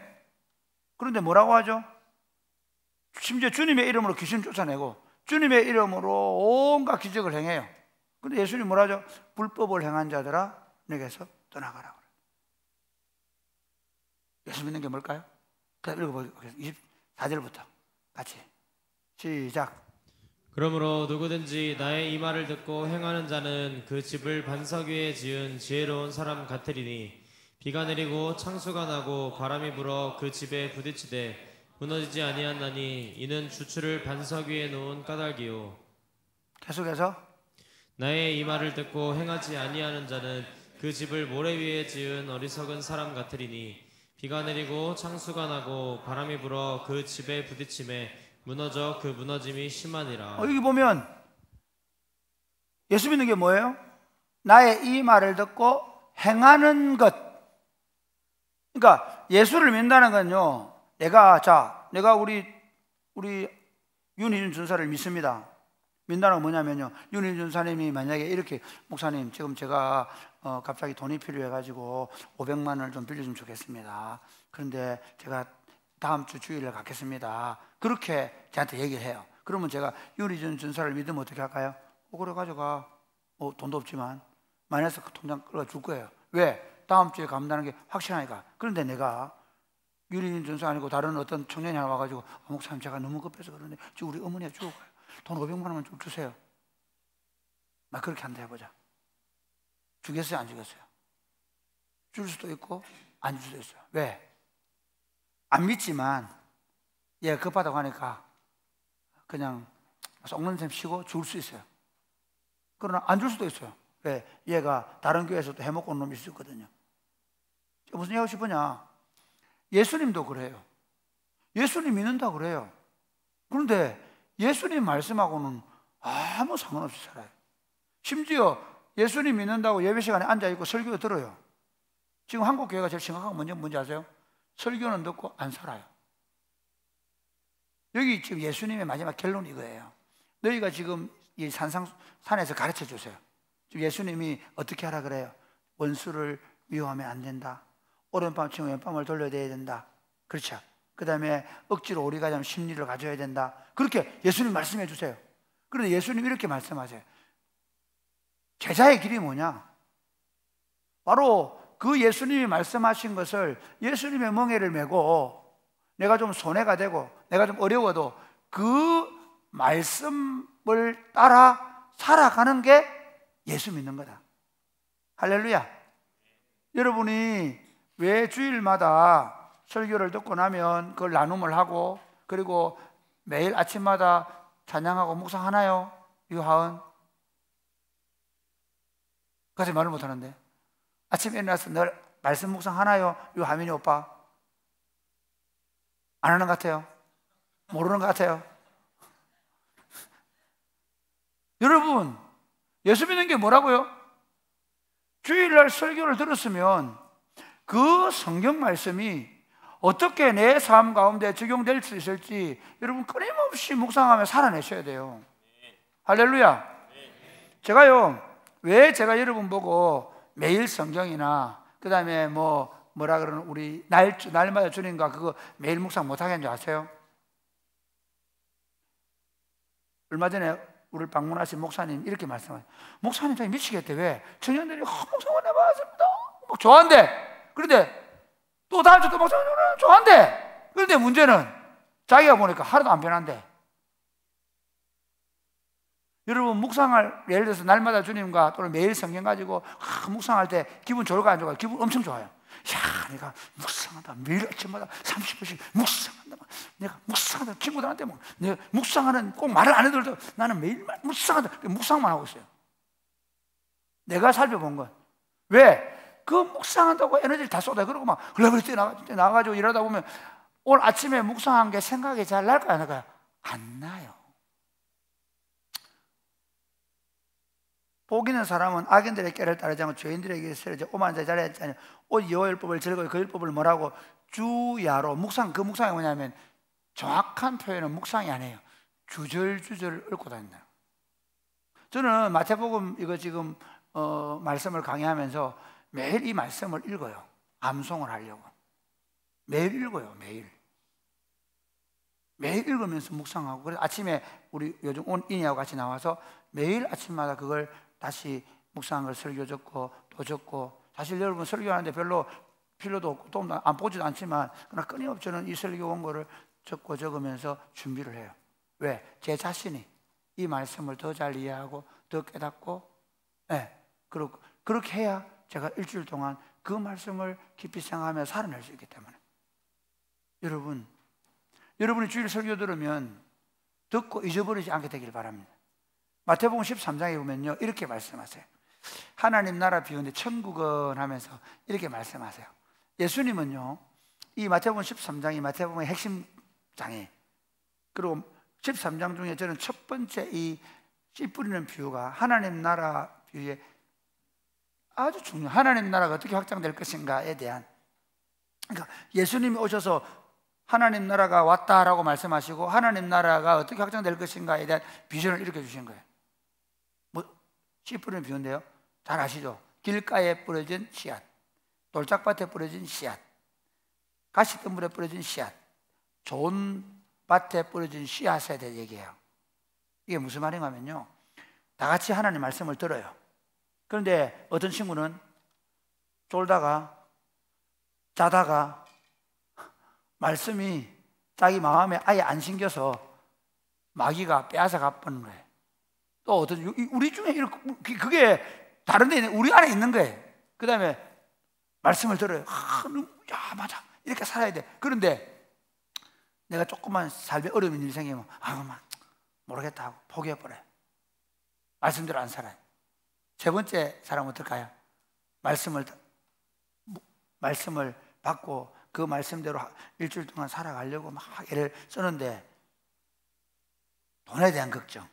그런데 뭐라고 하죠? 심지어 주님의 이름으로 귀신 쫓아내고 주님의 이름으로 온갖 기적을 행해요. 그런데 예수님 뭐라 하죠? 불법을 행한 자들아 내게서 떠나가라. 예수 믿는 게 뭘까요? 읽어보겠습니다. 24절부터 같이 시작. 그러므로 누구든지 나의 이 말을 듣고 행하는 자는 그 집을 반석 위에 지은 지혜로운 사람 같으리니 비가 내리고 창수가 나고 바람이 불어 그 집에 부딪히되 무너지지 아니하나니 이는 주추를 반석 위에 놓은 까닭이요. 계속해서 나의 이 말을 듣고 행하지 아니하는 자는 그 집을 모래 위에 지은 어리석은 사람 같으리니 비가 내리고 창수가 나고 바람이 불어 그 집에 부딪힘에 무너져 그 무너짐이 심하니라. 여기 보면 예수 믿는 게 뭐예요? 나의 이 말을 듣고 행하는 것. 그러니까 예수를 믿는다는 건요, 내가 우리 윤희준 전사를 믿습니다. 믿는다는 건 뭐냐면요, 윤희준 전사님이 만약에 이렇게, 목사님 지금 제가 갑자기 돈이 필요해가지고 500만 원을 좀 빌려주면 좋겠습니다. 그런데 제가 다음 주 주일에 갖겠습니다. 그렇게 저한테 얘기를 해요. 그러면 제가 윤희준 전사를 믿으면 어떻게 할까요? 그래 가져가. 돈도 없지만 마이너스 그 통장 끌어줄 거예요. 왜? 다음 주에 갚는다는 게 확실하니까. 그런데 내가 윤희준 전사 아니고 다른 어떤 청년이 하나 와가지고 목사님 제가 너무 급해서 그러는데 지금 우리 어머니가 죽을 거예요. 돈 500만 원만 좀 주세요. 막 그렇게 한다 해보자. 주겠어요, 안 주겠어요? 줄 수도 있고 안 줄 수도 있어요. 왜? 안 믿지만 얘가 급하다고 하니까 그냥 썩는 셈 치고 줄 수 있어요. 그러나 안 줄 수도 있어요. 왜? 얘가 다른 교회에서도 해먹고 온 놈일 수 있거든요. 무슨 얘기하고 싶으냐? 예수님도 그래요. 예수님 믿는다 그래요. 그런데 예수님 말씀하고는 아무 상관없이 살아요. 심지어 예수님 믿는다고 예배 시간에 앉아있고 설교 들어요. 지금 한국 교회가 제일 심각한 건 뭔지 아세요? 설교는 듣고 안 살아요. 여기 지금 예수님의 마지막 결론이 이거예요. 너희가 지금 이 산에서 가르쳐 주세요. 지금 예수님이 어떻게 하라 그래요? 원수를 미워하면 안 된다. 오른밤 치면 왼밤을 돌려대야 된다. 그렇죠? 그 다음에 억지로 오리 가자면 심리를 가져야 된다. 그렇게 예수님 말씀해 주세요. 그런데 예수님 이렇게 말씀하세요. 제자의 길이 뭐냐? 바로 그 예수님이 말씀하신 것을 예수님의 멍에를 메고 내가 좀 손해가 되고 내가 좀 어려워도 그 말씀을 따라 살아가는 게 예수 믿는 거다. 할렐루야. 여러분이 왜 주일마다 설교를 듣고 나면 그걸 나눔을 하고 그리고 매일 아침마다 찬양하고 묵상하나요? 유하은? 그까지 말을 못하는데 아침에 일어나서 늘 말씀 묵상 하나요? 유하민이 오빠? 안 하는 것 같아요? 모르는 것 같아요? 여러분, 예수 믿는 게 뭐라고요? 주일날 설교를 들었으면 그 성경 말씀이 어떻게 내 삶 가운데 적용될 수 있을지 여러분 끊임없이 묵상하며 살아내셔야 돼요. 할렐루야. 제가요, 왜 제가 여러분 보고 매일 성경이나 그 다음에 뭐라 그러는 우리 날마다 주님과 그거 매일 묵상 못하게 한 줄 아세요? 얼마 전에 우리 방문하신 목사님 이렇게 말씀하세요. 목사님 저희 미치겠대. 왜? 청년들이 목사님 해봤습니다 막 좋아한대. 그런데 또 다음 주 또 목사님 좋아한대. 그런데 문제는 자기가 보니까 하나도 안 변한대. 여러분 묵상할, 예를 들어서 날마다 주님과 또는 매일 성경 가지고 묵상할 때 기분 좋을까 안 좋을까? 기분 엄청 좋아요. 야, 내가 묵상한다. 매일 아침마다 30분씩 묵상한다. 내가 묵상한다. 친구들한테 내가 묵상하는 꼭 말을 안 해도 나는 매일 묵상한다. 묵상만 하고 있어요. 내가 살펴본 건 왜? 그 묵상한다고 에너지를 다 쏟아. 그러고 막 흘러버릴 때 나가가지고 일하다 보면 오늘 아침에 묵상한 게 생각이 잘 날까요? 안 날까요? 안 나요. 복 있는 사람은 악인들의 꾀를 따르지 않고 죄인들에게 쓰러져 오만 자 잘하지 않으며 오직 여호와의 율법을 즐거이 그 율법을 뭐라고? 주야로. 묵상, 그 묵상이 뭐냐면 정확한 표현은 묵상이 아니에요. 주절주절 읊고 다닌다. 저는 마태복음 이거 지금 말씀을 강의하면서 매일 이 말씀을 읽어요. 암송을 하려고 매일 읽어요. 매일 읽으면서 묵상하고. 그래서 아침에 우리 요즘 온 인이하고 같이 나와서 매일 아침마다 그걸 다시 묵상한 걸 설교 적고 또 적고. 사실 여러분 설교하는데 별로 필요도 없고 또 안 보지도 않지만 그러나 끊임없이 저는 이 설교 원고를 적고 적으면서 준비를 해요. 왜? 제 자신이 이 말씀을 더 잘 이해하고 더 깨닫고, 그리고 그렇게 해야 제가 일주일 동안 그 말씀을 깊이 생각하며 살아낼 수 있기 때문에. 여러분이 주일 설교 들으면 듣고 잊어버리지 않게 되길 바랍니다. 마태복음 13장에 보면요 이렇게 말씀하세요. 하나님 나라 비유인데 천국은 하면서 이렇게 말씀하세요. 예수님은요 이 마태복음 13장이 마태복음의 핵심 장이에요. 그리고 13장 중에 저는 첫 번째 이 씨 뿌리는 비유가 하나님 나라 비유에 아주 중요해요. 하나님 나라가 어떻게 확장될 것인가에 대한, 그러니까 예수님이 오셔서 하나님 나라가 왔다라고 말씀하시고 하나님 나라가 어떻게 확장될 것인가에 대한 비전을 이렇게 주신 거예요. 씨 뿌리는 비유인데요, 잘 아시죠? 길가에 뿌려진 씨앗, 돌짝밭에 뿌려진 씨앗, 가시덤불에 뿌려진 씨앗, 좋은 밭에 뿌려진 씨앗에 대해 얘기해요. 이게 무슨 말인가면요, 다 같이 하나님 말씀을 들어요. 그런데 어떤 친구는 쫄다가 자다가 말씀이 자기 마음에 아예 안 심겨서 마귀가 빼앗아 가버리는 거예요. 또 어떤 우리 중에 그게 다른 데 있는, 우리 안에 있는 거예요. 그 다음에 말씀을 들어요. 야 맞아 이렇게 살아야 돼. 그런데 내가 조금만 삶에 어려운 일이 생기면 모르겠다 하고 포기해버려요. 말씀대로 안 살아요. 세 번째 사람은 어떨까요? 말씀을 받고 그 말씀대로 일주일 동안 살아가려고 막 애를 쓰는데 돈에 대한 걱정,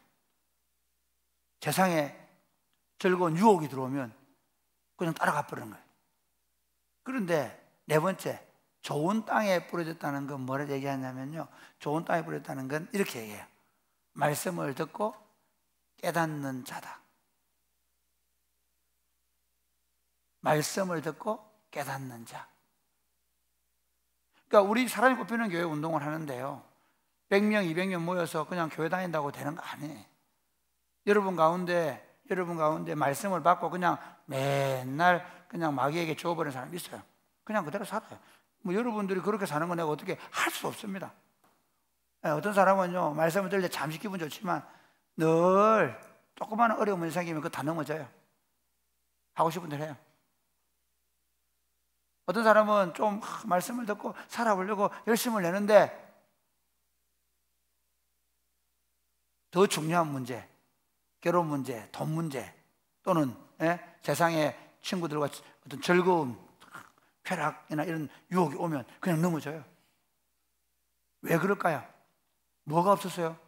세상에 즐거운 유혹이 들어오면 그냥 따라가 버리는 거예요. 그런데 네 번째, 좋은 땅에 뿌려졌다는 건 뭐라 얘기하냐면요, 좋은 땅에 뿌려졌다는 건 이렇게 얘기해요. 말씀을 듣고 깨닫는 자다. 말씀을 듣고 깨닫는 자. 그러니까 우리 사람이 꼽히는 교회 운동을 하는데요, 100명, 200명 모여서 그냥 교회 다닌다고 되는 거 아니에요. 여러분 가운데 말씀을 받고 그냥 맨날 그냥 마귀에게 줘버리는 사람이 있어요. 그냥 그대로 살아요. 여러분들이 그렇게 사는 거 내가 어떻게 할 수 없습니다. 어떤 사람은요, 말씀을 들을 때 잠시 기분 좋지만 늘 조그마한 어려운 문제 생기면 그거 다 넘어져요. 하고 싶은 대로 해요. 어떤 사람은 좀 말씀을 듣고 살아보려고 열심을 내는데 더 중요한 문제, 결혼 문제, 돈 문제, 또는 세상의 친구들과 어떤 즐거움, 쾌락이나 이런 유혹이 오면 그냥 넘어져요. 왜 그럴까요? 뭐가 없었어요?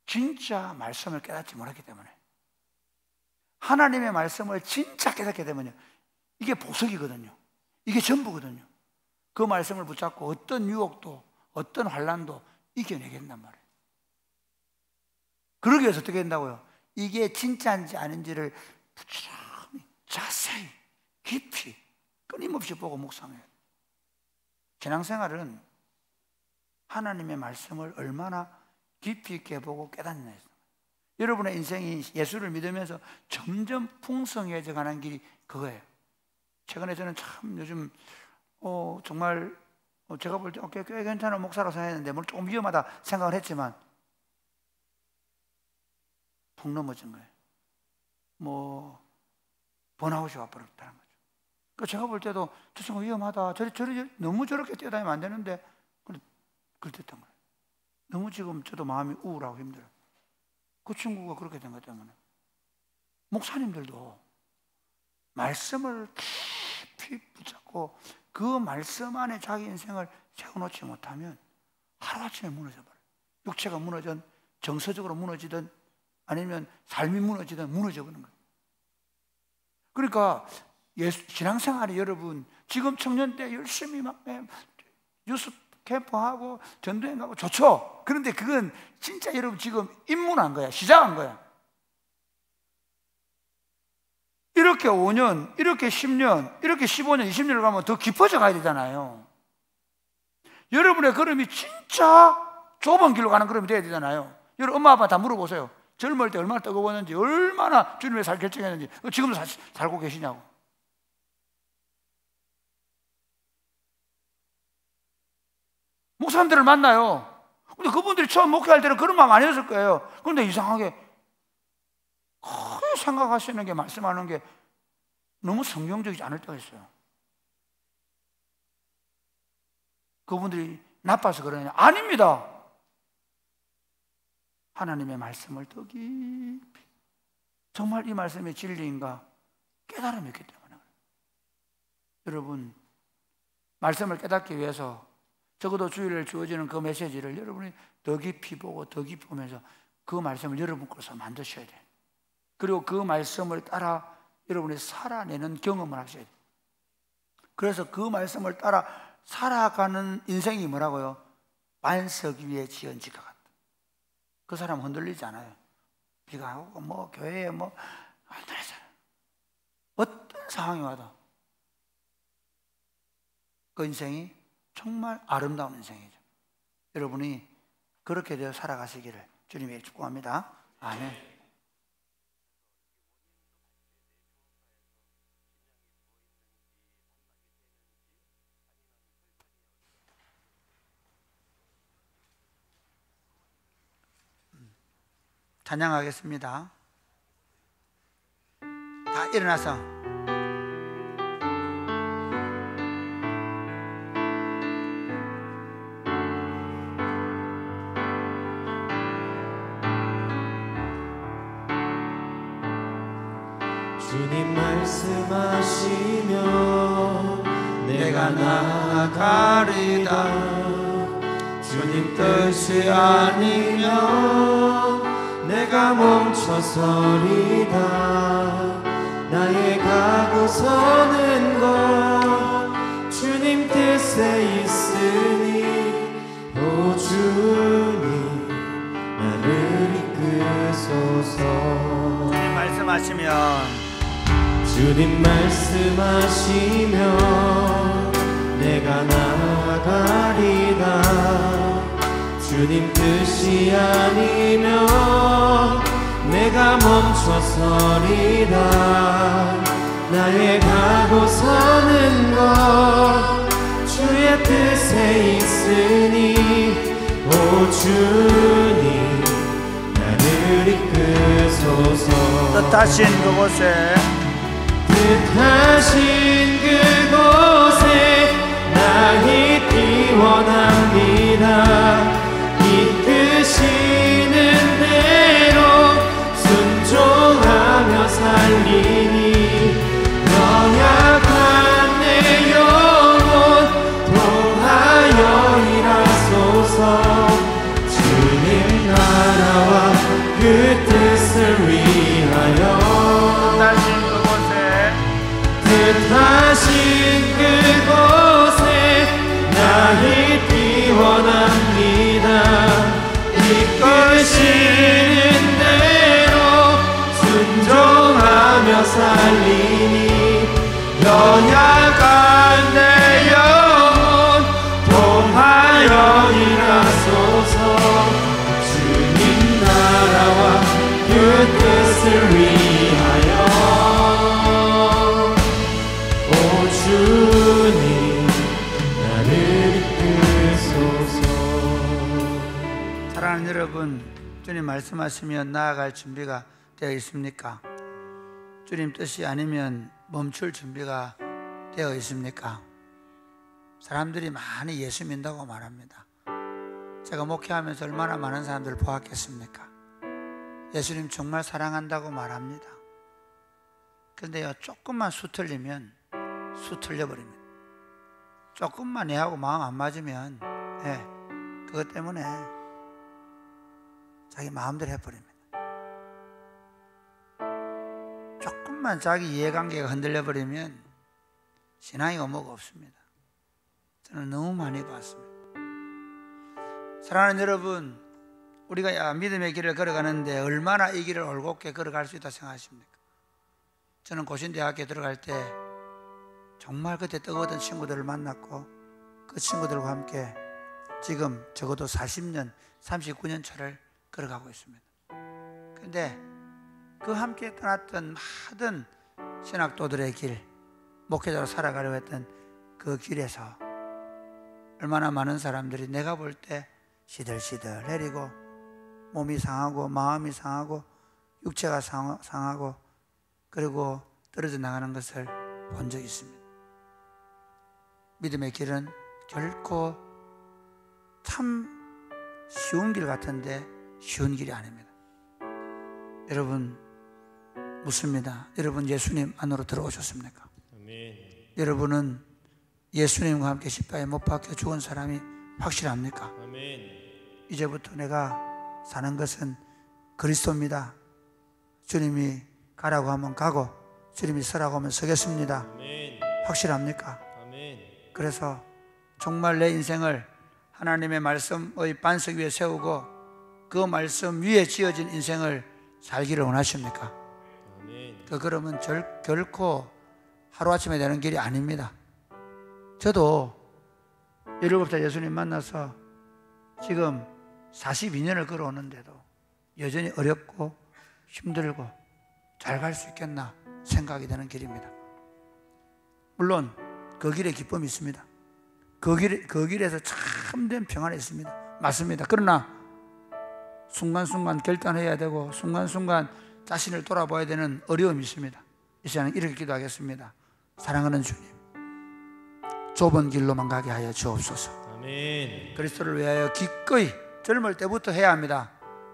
진짜 말씀을 깨닫지 못했기 때문에. 하나님의 말씀을 진짜 깨닫게 되면요, 이게 보석이거든요. 이게 전부거든요. 그 말씀을 붙잡고 어떤 유혹도 어떤 환난도 이겨내게 된단 말이에요. 그러기 위해서 어떻게 된다고요? 이게 진짜인지 아닌지를 부지런히 자세히 깊이 끊임없이 보고 묵상해요. 신앙생활은 하나님의 말씀을 얼마나 깊이 있게 보고 깨닫느냐. 여러분의 인생이 예수를 믿으면서 점점 풍성해져 가는 길이 그거예요. 최근에 저는 참 요즘 정말 제가 볼 때 꽤 괜찮은 목사라고 생각했는데 물론 조금 위험하다 생각을 했지만 푹 넘어진 거예요. 번아웃이 와버렸다는 거죠. 그러니까 제가 볼 때도 저 친구 위험하다, 저리 너무 저렇게 뛰어다니면 안 되는데 그랬던 거예요. 너무 지금 저도 마음이 우울하고 힘들어요. 그 친구가 그렇게 된 것 때문에. 목사님들도 말씀을 깊이 붙잡고 그 말씀 안에 자기 인생을 세워놓지 못하면 하루아침에 무너져버려요. 육체가 무너진, 정서적으로 무너지든 아니면 삶이 무너지든 무너져버리는 거예요. 그러니까 신앙생활이 여러분 지금 청년 때 열심히 막 유스 캠프하고 전도행 가고 좋죠. 그런데 그건 진짜 여러분 지금 입문한 거야. 시작한 거야. 이렇게 5년, 이렇게 10년, 이렇게 15년, 20년을 가면 더 깊어져 가야 되잖아요. 여러분의 걸음이 진짜 좁은 길로 가는 걸음이 돼야 되잖아요. 여러분 엄마 아빠 다 물어보세요. 젊을 때 얼마나 뜨거웠는지, 얼마나 주님의 살 결정했는지, 지금도 살고 계시냐고. 목사님들을 만나요. 근데 그분들이 처음 목회할 때는 그런 마음 아니었을 거예요. 그런데 이상하게 생각하시는 게, 말씀하는 게 너무 성경적이지 않을 때가 있어요. 그분들이 나빠서 그러냐? 아닙니다. 하나님의 말씀을 더 깊이, 정말 이 말씀이 진리인가 깨달음이 있기 때문에. 여러분, 말씀을 깨닫기 위해서 적어도 주일에 주어지는 그 메시지를 여러분이 더 깊이 보고 더 깊이 보면서 그 말씀을 여러분 것으로 만드셔야 돼요. 그리고 그 말씀을 따라 여러분이 살아내는 경험을 하셔야 돼요. 그래서 그 말씀을 따라 살아가는 인생이 뭐라고요? 반석 위에 지은 집과 같다. 그 사람 흔들리지 않아요. 비가 오고 교회에 흔들리잖아요. 어떤 상황이 와도 그 인생이 정말 아름다운 인생이죠. 여러분이 그렇게 되어 살아가시기를 주님이 축복합니다. 아멘. 찬양하겠습니다. 다 일어나서 주님 말씀하시며 내가 나아가리다. 주님 뜻이 아니면 내가 멈춰서리다. 나의 가고 서는 것 주님 뜻에 있으니 오 주님 나를 이끄소서. 주님 말씀하시면 주님 말씀하시면 내가 나아가리다. 주님 뜻이 아니면 내가 멈춰서리다. 나의 가고 서는 것 주의 뜻에 있으니 오 주님 나를 이끄소서. 뜻하신 그곳에 뜻하신 그곳에 나의 원합니다. 이끄시는 대로 순종하며 살리니 연약한 내 영혼 뜻을 위하여 뜻하신 그곳에 나의 길 원합니다. 이끄시는 대로 순종하며 살리니 연약한 내 영혼 통하여 일하소서. 주님 나라와 그 뜻을 위하여 오 주님 나를 이끄소서. 사랑하는 여러분, 주님 말씀하시면 나아갈 준비가 되어 있습니까? 주님 뜻이 아니면 멈출 준비가 되어 있습니까? 사람들이 많이 예수 믿는다고 말합니다. 제가 목회하면서 얼마나 많은 사람들을 보았겠습니까? 예수님 정말 사랑한다고 말합니다. 그런데요, 조금만 수틀리면 수틀려버립니다. 조금만 얘하고 마음 안 맞으면 그것 때문에 자기 마음대로 해버립니다. 조금만 자기 이해관계가 흔들려버리면 신앙이 뭐가 없습니다. 저는 너무 많이 봤습니다. 사랑하는 여러분, 우리가 믿음의 길을 걸어가는데 얼마나 이 길을 올곧게 걸어갈 수 있다고 생각하십니까? 저는 고신대학교에 들어갈 때 정말 그때 뜨거웠던 친구들을 만났고 그 친구들과 함께 지금 적어도 40년, 39년 차를 걸어가고 있습니다. 그런데 그 함께 떠났던 많은 신학도들의 길, 목회자로 살아가려고 했던 그 길에서 얼마나 많은 사람들이 내가 볼 때 시들시들 내리고 몸이 상하고 마음이 상하고 육체가 상하고 그리고 떨어져 나가는 것을 본 적이 있습니다. 믿음의 길은 결코 참 쉬운 길 같은데 쉬운 길이 아닙니다. 여러분 묻습니다. 여러분 예수님 안으로 들어오셨습니까? 아멘. 여러분은 예수님과 함께 십자가에 못 박혀 죽은 사람이 확실합니까? 아멘. 이제부터 내가 사는 것은 그리스도입니다. 주님이 가라고 하면 가고 주님이 서라고 하면 서겠습니다. 아멘. 확실합니까? 아멘. 그래서 정말 내 인생을 하나님의 말씀의 반석 위에 세우고 그 말씀 위에 지어진 인생을 살기를 원하십니까? 아멘. 그러면 결코 하루아침에 되는 길이 아닙니다. 저도 17살 예수님 만나서 지금 42년을 걸어오는데도 여전히 어렵고 힘들고 잘 갈 수 있겠나 생각이 되는 길입니다. 물론 그 길에 기쁨이 있습니다. 그 길에서 참된 평안이 있습니다. 맞습니다. 그러나 순간순간 결단해야 되고 순간순간 자신을 돌아봐야 되는 어려움이 있습니다. 이 시간에 이렇게 기도하겠습니다. 사랑하는 주님, 좁은 길로만 가게 하여 주옵소서. 아멘. 그리스도를 위하여 기꺼이 젊을 때부터 해야 합니다.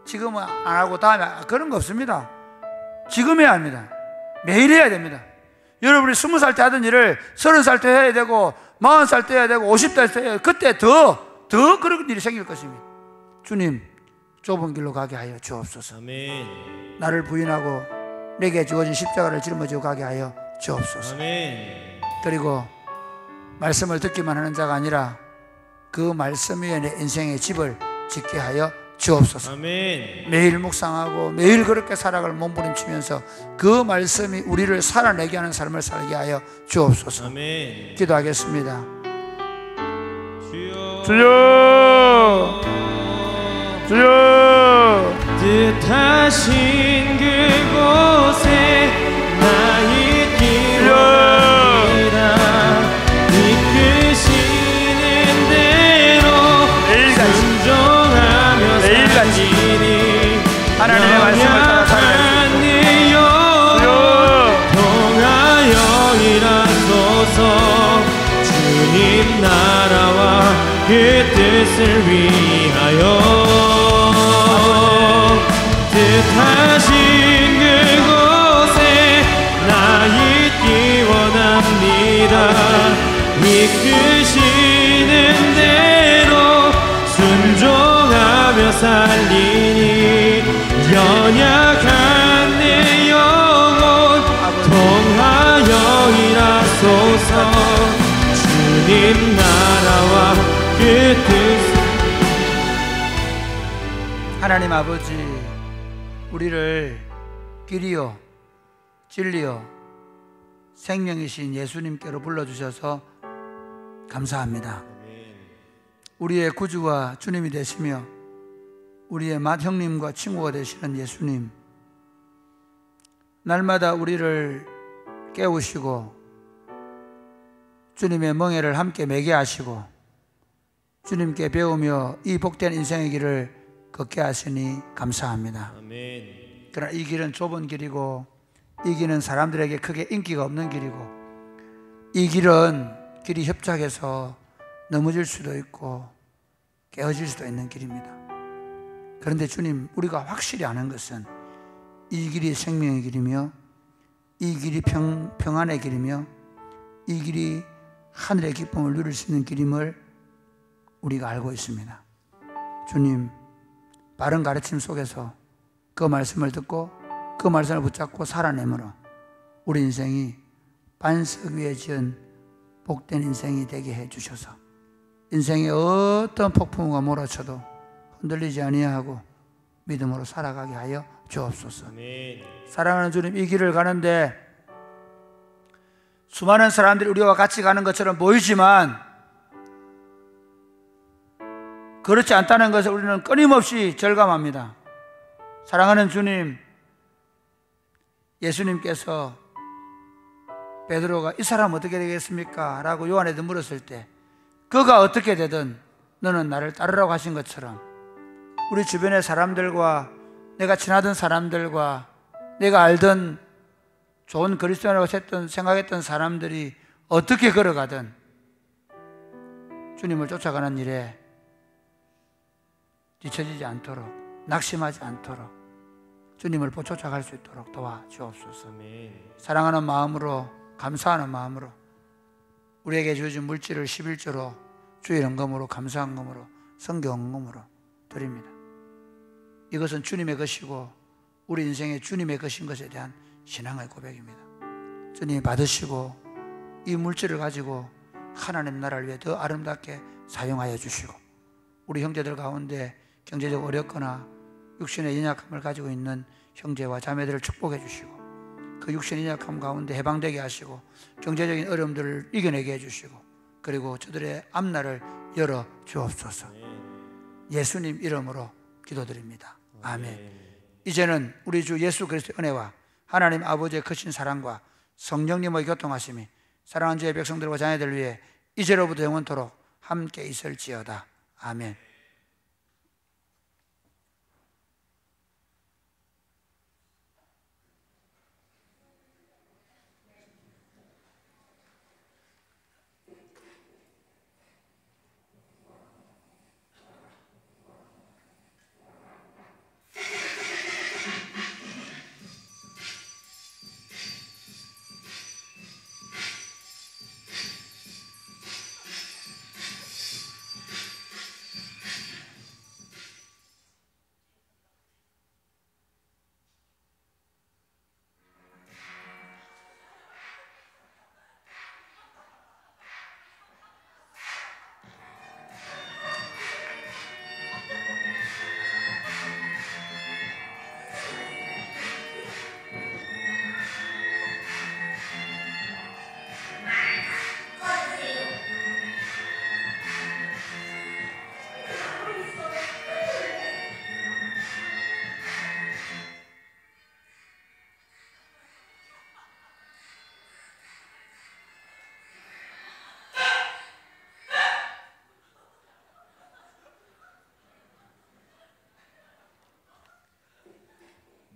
지금은 안 하고 다음에 그런 거 없습니다. 지금 해야 합니다. 매일 해야 됩니다. 여러분이 20살 때 하던 일을 30살 때 해야 되고 40살 때 해야 되고 50살 때 해야 되고 그때 더 그런 일이 생길 것입니다. 주님, 좁은 길로 가게 하여 주옵소서. 아멘. 나를 부인하고 내게 주어진 십자가를 짊어지고 가게 하여 주옵소서. 아멘. 그리고 말씀을 듣기만 하는 자가 아니라 그 말씀 위에 내 인생의 집을 짓게 하여 주옵소서. 아멘. 매일 묵상하고 매일 그렇게 살아갈 몸부림치면서 그 말씀이 우리를 살아내게 하는 삶을 살게 하여 주옵소서. 아멘. 기도하겠습니다. 주여, 주여, 주여. 뜻하신 그곳에 나의 길을 이끄시는 대로 순종하며 살리니 하나님의 말씀을 따라 살아가니 통하여 일하소서. 주님 나라와 그 뜻을 위하여 뜻하신 그곳에 나 있기 원합니다. 이끄시는 대로 순종하며 살리니 연약한 하나님 아버지, 우리를 길이요 진리요 생명이신 예수님께로 불러주셔서 감사합니다. 우리의 구주와 주님이 되시며 우리의 맏형님과 친구가 되시는 예수님, 날마다 우리를 깨우시고 주님의 멍에를 함께 매게 하시고 주님께 배우며 이 복된 인생의 길을 걷게 하시니 감사합니다. 아멘. 그러나 이 길은 좁은 길이고 이 길은 사람들에게 크게 인기가 없는 길이고 이 길은 길이 협착해서 넘어질 수도 있고 깨어질 수도 있는 길입니다. 그런데 주님, 우리가 확실히 아는 것은 이 길이 생명의 길이며 이 길이 평안의 길이며 이 길이 하늘의 기쁨을 누릴 수 있는 길임을 우리가 알고 있습니다. 주님, 바른 가르침 속에서 그 말씀을 듣고 그 말씀을 붙잡고 살아내므로 우리 인생이 반석 위에 지은 복된 인생이 되게 해주셔서 인생의 어떤 폭풍우가 몰아쳐도 흔들리지 아니하고 믿음으로 살아가게 하여 주옵소서. 아멘. 사랑하는 주님, 이 길을 가는데 수많은 사람들이 우리와 같이 가는 것처럼 보이지만 그렇지 않다는 것을 우리는 끊임없이 절감합니다. 사랑하는 주님, 예수님께서 베드로가 이 사람 어떻게 되겠습니까? 라고 요한에게 물었을 때 그가 어떻게 되든 너는 나를 따르라고 하신 것처럼 우리 주변의 사람들과 내가 친하던 사람들과 내가 알던 좋은 그리스도인이라고 생각했던 사람들이 어떻게 걸어가든 주님을 쫓아가는 일에 뒤처지지 않도록, 낙심하지 않도록 주님을 쫓아갈 수 있도록 도와주옵소서. 아멘. 사랑하는 마음으로, 감사하는 마음으로 우리에게 주어진 물질을 11조로 주의 헌금으로, 감사한 금으로, 성경 헌금으로 드립니다. 이것은 주님의 것이고 우리 인생의 주님의 것인 것에 대한 신앙의 고백입니다. 주님이 받으시고 이 물질을 가지고 하나님 나라를 위해 더 아름답게 사용하여 주시고 우리 형제들 가운데 경제적 어렵거나 육신의 연약함을 가지고 있는 형제와 자매들을 축복해 주시고 그 육신의 연약함 가운데 해방되게 하시고 경제적인 어려움들을 이겨내게 해주시고 그리고 저들의 앞날을 열어 주옵소서. 예수님 이름으로 기도드립니다. 아멘. 이제는 우리 주 예수 그리스도의 은혜와 하나님 아버지의 크신 사랑과 성령님의 교통하심이 사랑하는 주의 백성들과 자녀들 위해 이제로부터 영원토록 함께 있을지어다. 아멘.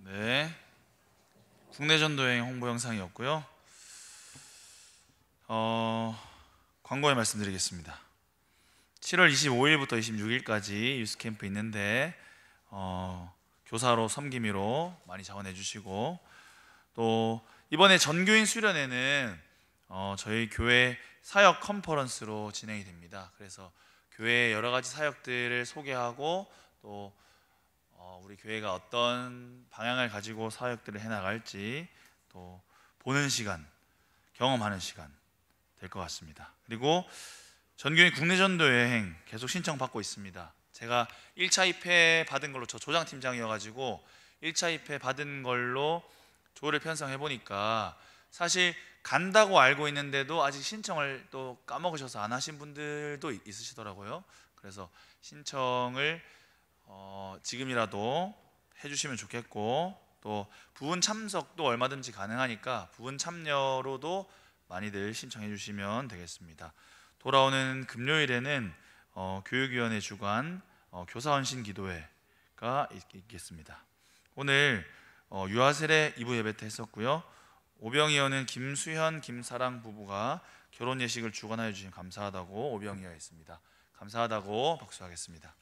네, 국내 전도여행 홍보 영상이었고요. 광고에 말씀드리겠습니다. 7월 25일부터 26일까지 유스캠프 있는데 교사로 섬김이로 많이 자원해 주시고 또 이번에 전교인 수련회는 저희 교회 사역 컨퍼런스로 진행이 됩니다. 그래서 교회의 여러 가지 사역들을 소개하고 또 우리 교회가 어떤 방향을 가지고 사역들을 해나갈지 또 보는 시간, 경험하는 시간 될 것 같습니다. 그리고 전교인 국내 전도 여행 계속 신청받고 있습니다. 제가 1차 입회 받은 걸로, 저 조장팀장이어가지고 1차 입회 받은 걸로 조를 편성해 보니까 사실 간다고 알고 있는데도 아직 신청을 또 까먹으셔서 안 하신 분들도 있으시더라고요. 그래서 신청을 지금이라도 해주시면 좋겠고, 또 부분 참석도 얼마든지 가능하니까 부분 참여로도 많이들 신청해 주시면 되겠습니다. 돌아오는 금요일에는 교육위원회 주관 교사헌신 기도회가 있겠습니다. 오늘 유아세례 2부 예배 때 했었고요. 오병이어는 김수현, 김사랑 부부가 결혼 예식을 주관하여 주신 감사하다고 오병이어 했습니다. 감사하다고 박수하겠습니다.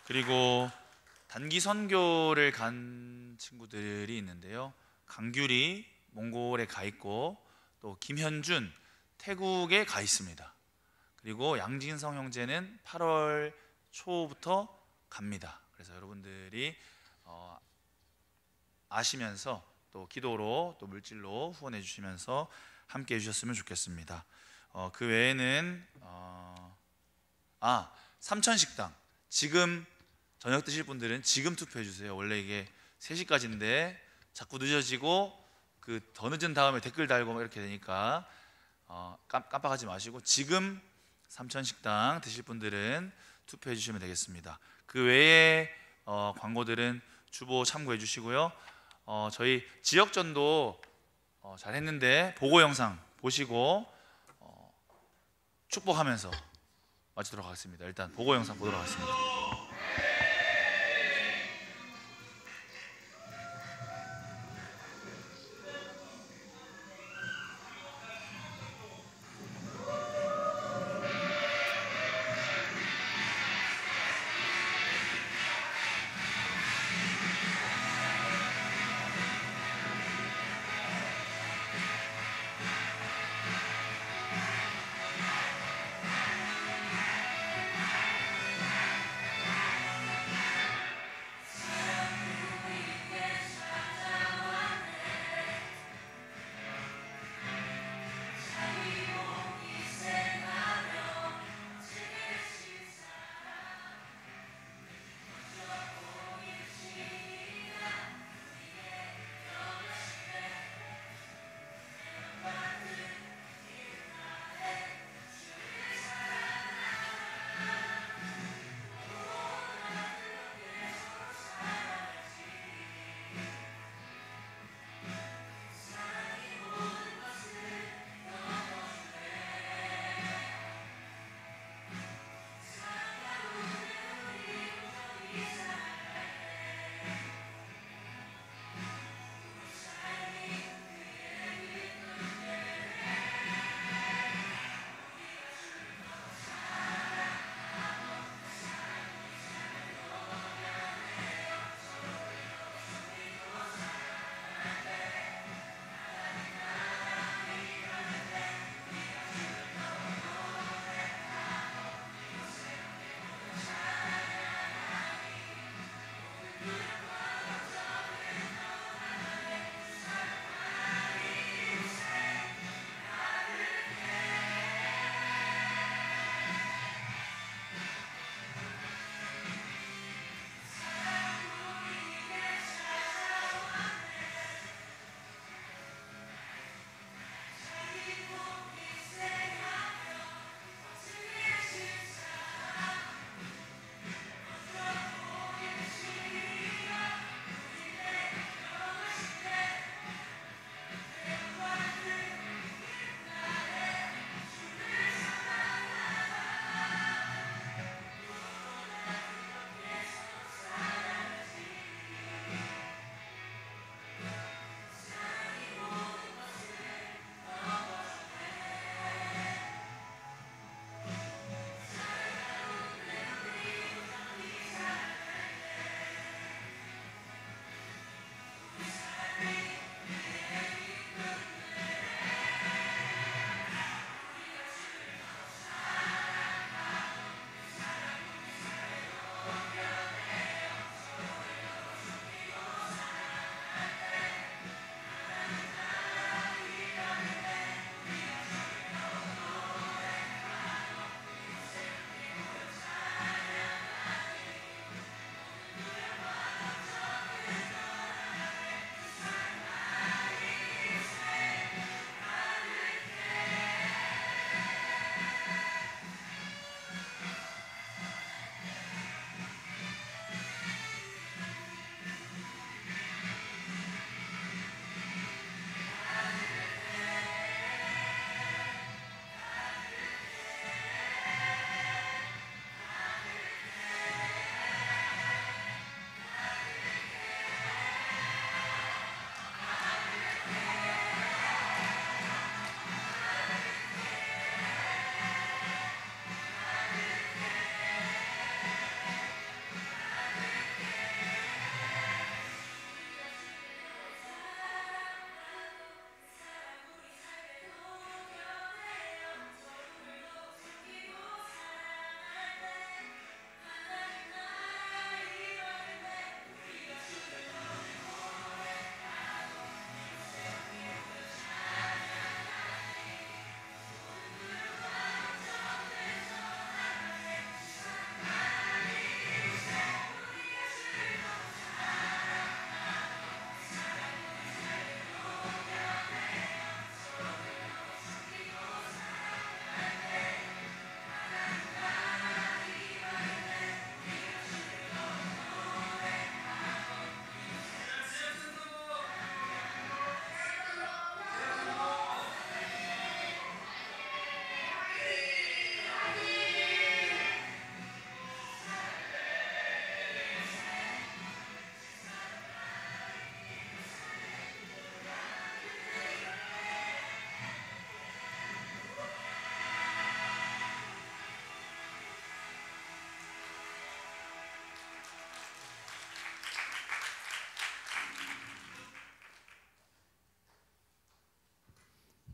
그리고 단기 선교를 간 친구들이 있는데요. 강규리 몽골에 가 있고, 또 김현준 태국에 가 있습니다. 그리고 양진성 형제는 8월 초부터 갑니다. 그래서 여러분들이 아시면서 또 기도로 또 물질로 후원해 주시면서 함께 해주셨으면 좋겠습니다. 그 외에는 삼천식당, 지금 저녁 드실 분들은 지금 투표해 주세요. 원래 이게 3시까지인데 자꾸 늦어지고 더 늦은 다음에 댓글 달고 막 이렇게 되니까 깜빡하지 마시고 지금 삼천식당 드실 분들은 투표해 주시면 되겠습니다. 그 외에 광고들은 주보 참고해 주시고요. 저희 지역전도 잘 했는데 보고 영상 보시고 축복하면서 마치도록 하겠습니다. 일단 보고 영상 보도록 하겠습니다.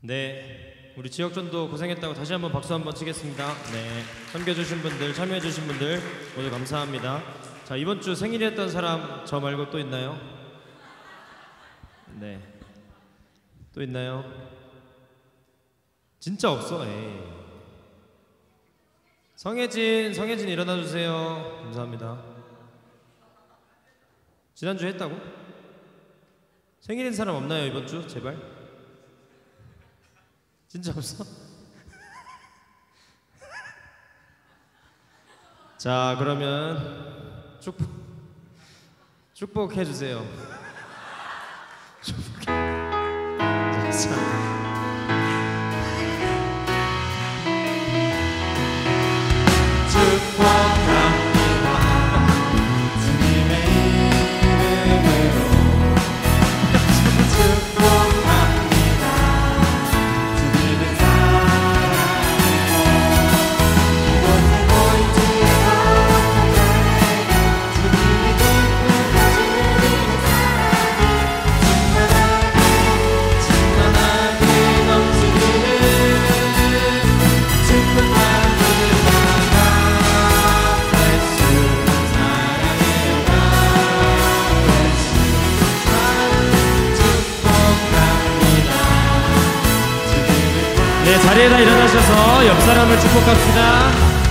네, 우리 지역전도 고생했다고 다시 한번 박수 한번 치겠습니다. 네, 섬겨주신 분들, 참여해주신 분들 모두 감사합니다. 자, 이번 주 생일이었던 사람 저 말고 또 있나요? 네, 또 있나요? 진짜 없어? 에이. 성혜진 일어나 주세요. 감사합니다. 지난주 했다고? 생일인 사람 없나요 이번 주? 제발. 진짜 없어? 자, 그러면 축복해 주세요. 축복해. 자. 네, 자리에다 일어나셔서 옆 사람을 축복합시다.